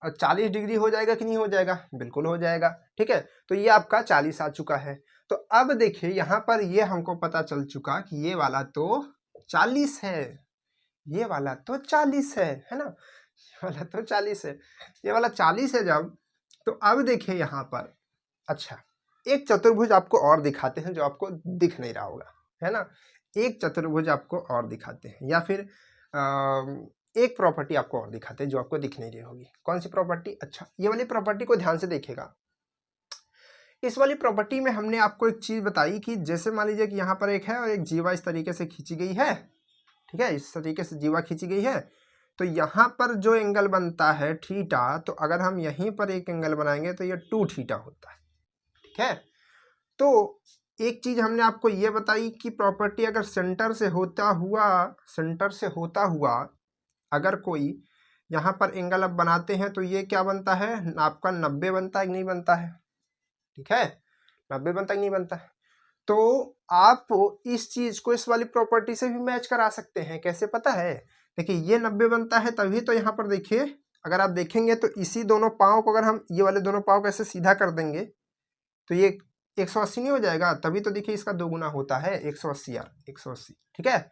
40 डिग्री हो जाएगा कि नहीं हो जाएगा? बिल्कुल हो जाएगा। ठीक है, तो ये आपका 40 आ चुका है। तो अब देखिए यहाँ पर ये हमको पता चल चुका कि ये वाला तो 40 है, ये वाला तो 40 है ना, ये वाला तो 40 है, ये वाला 40 है जब, तो अब देखिए यहाँ पर, अच्छा एक चतुर्भुज आपको और दिखाते हैं जो आपको दिख नहीं रहा होगा, है ना। एक चतुर्भुज आपको और दिखाते हैं, या फिर एक प्रॉपर्टी आपको और दिखाते हैं जो आपको दिख नहीं रही होगी। कौन सी प्रॉपर्टी? अच्छा, ये वाली प्रॉपर्टी को ध्यान से देखिएगा। इस वाली प्रॉपर्टी में हमने आपको एक चीज बताई कि जैसे मान लीजिए कि यहाँ पर एक है और एक जीवा इस तरीके से खींची गई है। ठीक है, इस तरीके से जीवा खींची गई है, तो यहाँ पर जो एंगल बनता है थीटा, तो अगर हम यहीं पर एक एंगल बनाएंगे तो ये 2 थीटा होता है। ठीक है, तो एक चीज हमने आपको ये बताई कि प्रॉपर्टी अगर सेंटर से होता हुआ अगर कोई यहाँ पर एंगल अब बनाते हैं तो ये क्या बनता है? आपका 90 बनता है कि नहीं बनता है? ठीक है, 90 बनता है कि नहीं बनता है? तो आप इस चीज को इस वाली प्रॉपर्टी से भी मैच करा सकते हैं। कैसे पता है? देखिए ये 90 बनता है, तभी तो यहाँ पर देखिए, अगर आप देखेंगे तो इसी दोनों पाँव को अगर हम ये वाले दोनों पाँव को ऐसे सीधा कर देंगे तो ये 180 नहीं हो जाएगा? तभी तो देखिए इसका 2 गुना होता है 180 यार, 180। ठीक है,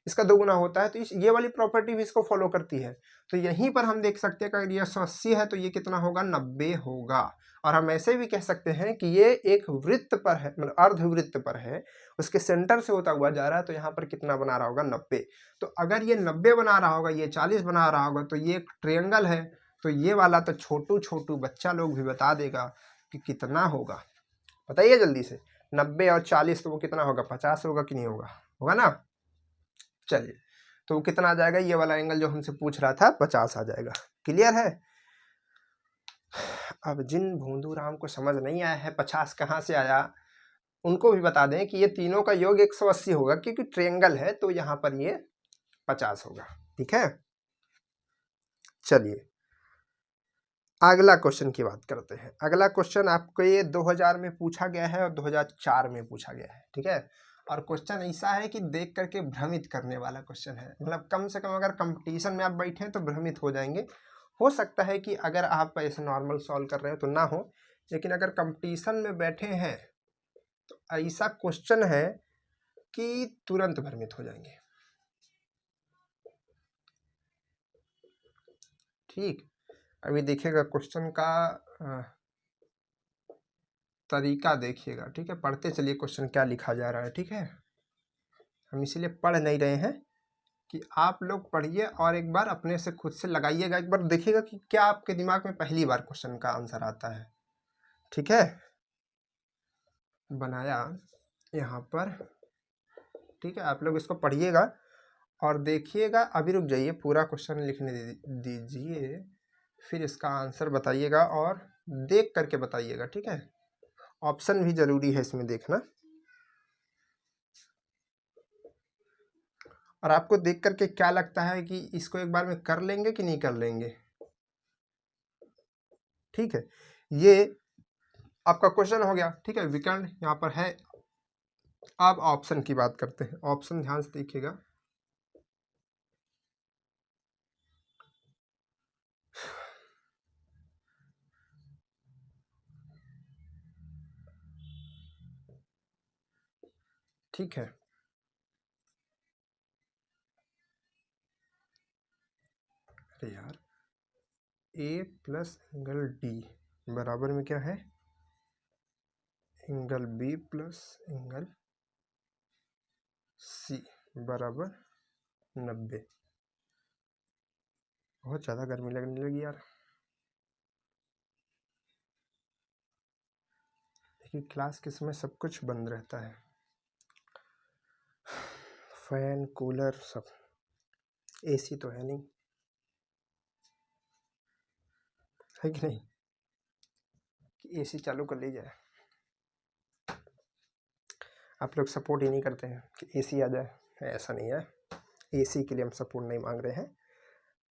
इसका 2 गुना होता है, तो ये वाली प्रॉपर्टी भी इसको फॉलो करती है। तो यहीं पर हम देख सकते हैं कि अगर ये 180 है तो ये कितना होगा? 90 होगा। और हम ऐसे भी कह सकते हैं कि ये एक वृत्त पर है, मतलब अर्धवृत्त पर है, उसके सेंटर से होता हुआ जा रहा है, तो यहाँ पर कितना बना रहा होगा? 90। तो अगर ये 90 बना रहा होगा, ये 40 बना रहा होगा, तो ये एक ट्रायंगल है। तो ये वाला तो छोटू बच्चा लोग भी बता देगा कि कितना होगा। बताइए जल्दी से, 90 और 40 तो वो कितना होगा? 50 होगा कि नहीं होगा? होगा ना। चलिए, तो कितना आ जाएगा? ये वाला एंगल जो हमसे पूछ रहा था 50 आ जाएगा। क्लियर है? अब जिन भोंदू राम को समझ नहीं आया है 50 कहाँ से आया, उनको भी बता दें कि ये तीनों का योग 180 होगा, क्योंकि ट्रायंगल है तो यहाँ पर ये 50 होगा। ठीक है, चलिए अगला क्वेश्चन की बात करते हैं। अगला क्वेश्चन आपको ये 2000 में पूछा गया है और 2004 में पूछा गया है। ठीक है, और क्वेश्चन ऐसा है कि देख करके भ्रमित करने वाला क्वेश्चन है, मतलब कम से कम अगर कंपटीशन में आप बैठे तो भ्रमित हो जाएंगे। हो सकता है कि अगर आप ऐसे नॉर्मल सॉल्व कर रहे हो तो ना हो, लेकिन अगर कंपटीशन में बैठे हैं तो ऐसा क्वेश्चन है कि तुरंत भ्रमित हो जाएंगे। ठीक, अभी देखिएगा क्वेश्चन का तरीका देखिएगा, ठीक है। पढ़ते चलिए क्वेश्चन क्या लिखा जा रहा है, ठीक है। हम इसीलिए पढ़ नहीं रहे हैं कि आप लोग पढ़िए और एक बार अपने से खुद से लगाइएगा, एक बार देखिएगा कि क्या आपके दिमाग में पहली बार क्वेश्चन का आंसर आता है, ठीक है। बनाया यहाँ पर, ठीक है। आप लोग इसको पढ़िएगा और देखिएगा। अभी रुक जाइए, पूरा क्वेश्चन लिखने दीजिए, फिर इसका आंसर बताइएगा और देख करके बताइएगा, ठीक है। ऑप्शन भी जरूरी है इसमें देखना, और आपको देख करके क्या लगता है कि इसको एक बार में कर लेंगे कि नहीं कर लेंगे, ठीक है। ये आपका क्वेश्चन हो गया, ठीक है। विकर्ण यहाँ पर है। अब ऑप्शन की बात करते हैं। ऑप्शन ध्यान से देखिएगा, ठीक है। अरे यार, ए प्लस एंगल डी बराबर में क्या है, angle B plus angle C बराबर 90। बहुत ज़्यादा गर्मी लगने लगी यार। देखिए क्लास के समय सब कुछ बंद रहता है, फैन कूलर सब, एसी तो है नहीं, है कि नहीं, कि एसी चालू कर ली जाए। आप लोग सपोर्ट ही नहीं करते हैं कि एसी आ जाए, ऐसा नहीं है। एसी के लिए हम सपोर्ट नहीं मांग रहे हैं,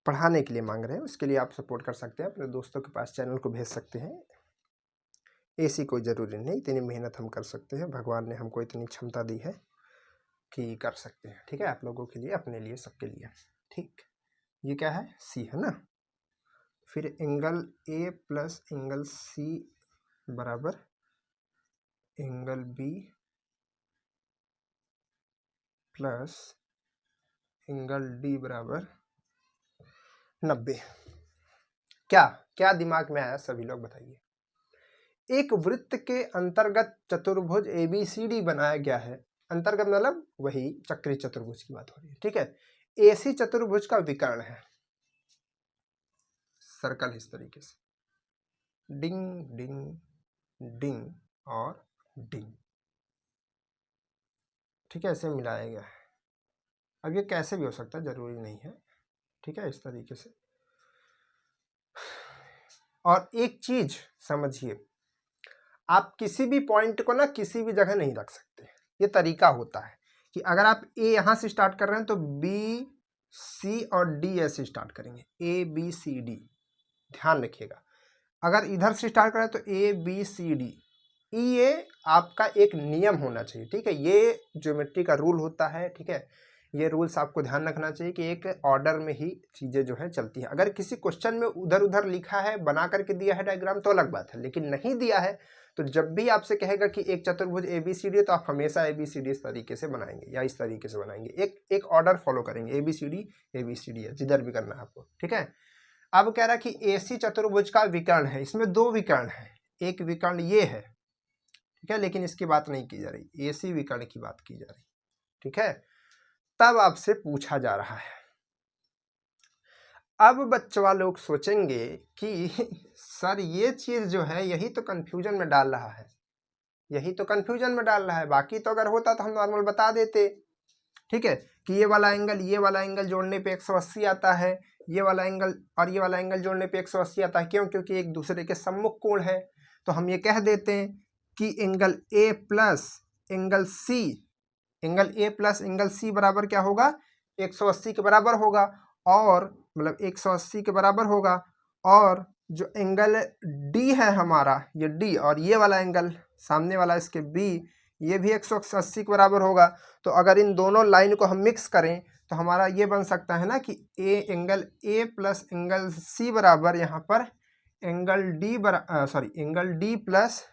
पढ़ाने के लिए मांग रहे हैं। उसके लिए आप सपोर्ट कर सकते हैं, अपने दोस्तों के पास चैनल को भेज सकते हैं। एसी कोई ज़रूरी नहीं, इतनी मेहनत हम कर सकते हैं, भगवान ने हमको इतनी क्षमता दी है कि कर सकते हैं, ठीक है। आप लोगों के लिए, अपने लिए, सबके लिए, ठीक। ये क्या है, सी है ना। फिर angle A plus angle C बराबर angle B plus angle D बराबर 90। क्या क्या दिमाग में आया, सभी लोग बताइए। एक वृत्त के अंतर्गत चतुर्भुज ABCD बनाया गया है। अंतर्गत मतलब वही चक्रीय चतुर्भुज की बात हो रही है, ठीक है। AC चतुर्भुज का विकर्ण है सर्कल, इस तरीके से डिंग डिंग डिंग और डिंग, ठीक है। ऐसे मिलाया गया है। अब ये कैसे भी हो सकता है, जरूरी नहीं है, ठीक है। इस तरीके से। और एक चीज समझिए, आप किसी भी पॉइंट को ना किसी भी जगह नहीं रख सकते। ये तरीका होता है कि अगर आप ए यहां से स्टार्ट कर रहे हैं तो बी सी और डी ऐसे स्टार्ट करेंगे, ABCD, ध्यान रखिएगा। अगर इधर से स्टार्ट करें तो ABCD, ये आपका एक नियम होना चाहिए, ठीक है। ये ज्योमेट्री का रूल होता है, ठीक है। ये रूल्स आपको ध्यान रखना चाहिए कि एक ऑर्डर में ही चीज़ें जो है चलती हैं। अगर किसी क्वेश्चन में उधर उधर लिखा है, बना करके दिया है डायग्राम, तो अलग बात है, लेकिन नहीं दिया है तो जब भी आपसे कहेगा कि एक चतुर्भुज ABCD है तो आप हमेशा ABCD इस तरीके से बनाएंगे या इस तरीके से बनाएंगे, एक ऑर्डर फॉलो करेंगे, ABCD है, जिधर भी करना है आपको, ठीक है। अब कह रहा है कि AC चतुर्भुज का विकर्ण है, इसमें दो विकर्ण है, एक विकर्ण ये है, ठीक है, लेकिन इसकी बात नहीं की जा रही, AC विकर्ण की बात की जा रही, ठीक है। तब आपसे पूछा जा रहा है। अब बच्चों लोग सोचेंगे कि सर ये चीज जो है यही तो कंफ्यूजन में डाल रहा है, यही तो कंफ्यूजन में डाल रहा है। बाकी तो अगर होता तो हम नॉर्मल बता देते, ठीक है, कि ये वाला एंगल जोड़ने पे 180 आता है, ये वाला एंगल और ये वाला एंगल जोड़ने पे 180 आता है। क्यों? क्योंकि एक दूसरे के सम्मुख कोण है। तो हम ये कह देते हैं कि angle A plus angle C बराबर क्या होगा, 180 के बराबर होगा, और मतलब 180 के बराबर होगा। और जो एंगल D है हमारा, ये D, और ये वाला एंगल सामने वाला इसके B, ये भी 180 के बराबर होगा। तो अगर इन दोनों लाइन को हम मिक्स करें तो हमारा ये बन सकता है ना कि angle A plus angle C बराबर यहाँ पर angle D plus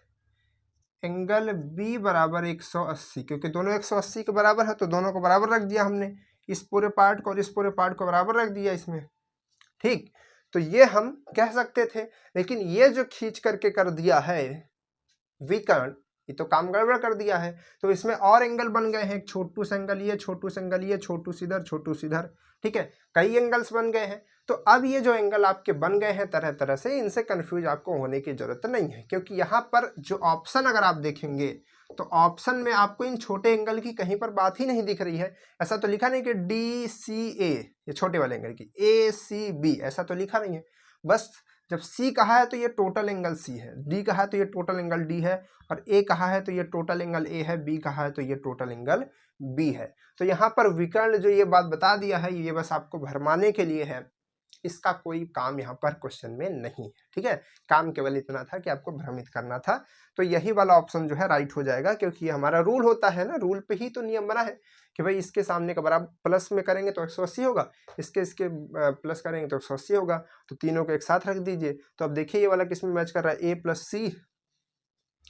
angle B बराबर 180, क्योंकि दोनों 180 के बराबर है तो दोनों को बराबर रख दिया हमने, इस पूरे पार्ट को और इस पूरे पार्ट को बराबर रख दिया इसमें, ठीक। तो ये हम कह सकते थे, लेकिन ये जो खींच करके कर दिया है विकर्ण, ये तो काम गड़बड़ कर दिया है। तो इसमें और एंगल बन गए हैं, छोटू सा एंगल ये, छोटू सा एंगल ये, छोटू सीधर, छोटू सीधर, ठीक है, कई एंगल्स बन गए हैं। तो अब ये जो एंगल आपके बन गए हैं तरह तरह से, इनसे कंफ्यूज आपको होने की जरूरत नहीं है, क्योंकि यहाँ पर जो ऑप्शन अगर आप देखेंगे तो ऑप्शन में आपको इन छोटे एंगल की कहीं पर बात ही नहीं दिख रही है। ऐसा तो लिखा नहीं कि DCA, ये छोटे वाले एंगल की, ACB, ऐसा तो लिखा नहीं है। बस जब C कहा है तो ये टोटल एंगल C है, D कहा है तो ये टोटल एंगल D है, और A कहा है तो ये टोटल एंगल A है, B कहा है तो ये टोटल एंगल B है। तो यहाँ पर विकर्ण जो ये बात बता दिया है, ये बस आपको भरमाने के लिए है, इसका कोई काम यहाँ पर क्वेश्चन में नहीं है, ठीक है। काम केवल इतना था कि आपको भ्रमित करना था। तो यही वाला ऑप्शन जो है राइट हो जाएगा, क्योंकि ये हमारा रूल होता है ना, रूल पे ही तो नियम बना है कि भाई इसके सामने का बराबर प्लस में करेंगे तो 180 होगा, इसके प्लस करेंगे तो 180 होगा, तो तीनों को एक साथ रख दीजिए। तो अब देखिए ये वाला किस में मैच कर रहा है, A + C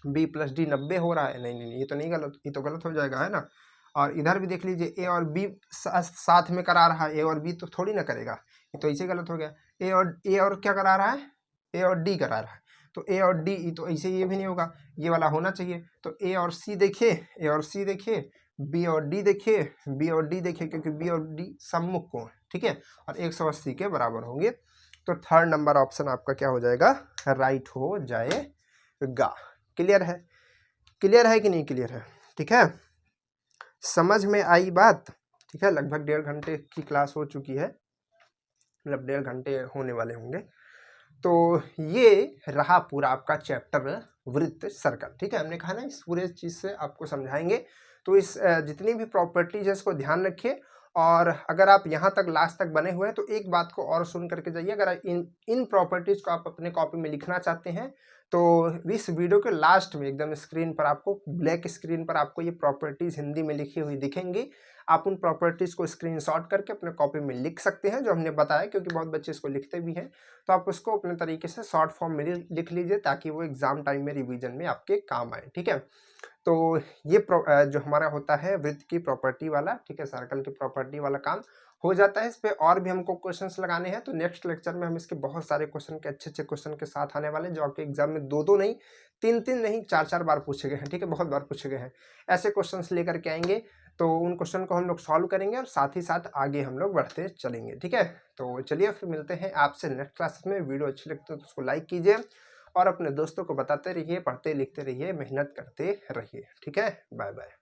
B + D 90 हो रहा है। नहीं नहीं, ये तो नहीं गलत, ये तो गलत हो जाएगा, है ना। और इधर भी देख लीजिए, A और B साथ में करा रहा है, A और B तो थोड़ी ना करेगा, ये तो ऐसे गलत हो गया। A और क्या करा रहा है, A और D करा रहा है, तो A और D, तो ऐसे ये भी नहीं होगा, ये वाला होना चाहिए। तो A और C देखिए, A और C देखिए, B और D देखिए, B और D देखिए, क्योंकि B और D सम्मुख कोण, ठीक है, और 180 के बराबर होंगे। तो थर्ड नंबर ऑप्शन आपका क्या हो जाएगा, राइट हो जाएगा। क्लियर है, क्लियर है कि नहीं क्लियर है, ठीक है, समझ में आई बात, ठीक है। लगभग 1.5 घंटे की क्लास हो चुकी है, मतलब 1.5 घंटे होने वाले होंगे। तो ये रहा पूरा आपका चैप्टर वृत्त सर्कल, ठीक है। हमने कहा ना इस पूरे चीज से आपको समझाएंगे, तो इस जितनी भी प्रॉपर्टीज है इसको ध्यान रखिए। और अगर आप यहाँ तक लास्ट तक बने हुए हैं तो एक बात को और सुन करके जाइए, अगर इन प्रॉपर्टीज को आप अपने कॉपी में लिखना चाहते हैं तो इस वीडियो के लास्ट में एकदम स्क्रीन पर आपको, ब्लैक स्क्रीन पर आपको ये प्रॉपर्टीज हिंदी में लिखी हुई दिखेंगी। आप उन प्रॉपर्टीज को स्क्रीनशॉट करके अपने कॉपी में लिख सकते हैं, जो हमने बताया, क्योंकि बहुत बच्चे इसको लिखते भी हैं। तो आप उसको अपने तरीके से शॉर्ट फॉर्म में लिख लीजिए, ताकि वो एग्जाम टाइम में रिवीजन में आपके काम आए, ठीक है। तो ये जो हमारा होता है वृत्त की प्रॉपर्टी वाला, ठीक है, सर्कल की प्रॉपर्टी वाला काम हो जाता है। इस पे और भी हमको क्वेश्चंस लगाने हैं, तो नेक्स्ट लेक्चर में हम इसके बहुत सारे क्वेश्चन के अच्छे क्वेश्चन के साथ आने वाले हैं, जो आपके एग्जाम में 2-2 नहीं, 3-3 नहीं, 4-4 बार पूछे गए हैं, ठीक है, बहुत बार पूछे गए हैं। ऐसे क्वेश्चंस लेकर के आएंगे, तो उन क्वेश्चन को हम लोग सॉल्व करेंगे और साथ ही साथ आगे हम लोग बढ़ते चलेंगे, ठीक है। तो चलिए फिर मिलते हैं आपसे नेक्स्ट क्लास में। वीडियो अच्छी लगती है तो उसको लाइक कीजिए और अपने दोस्तों को बताते रहिए, पढ़ते लिखते रहिए, मेहनत करते रहिए, ठीक है। Bye bye.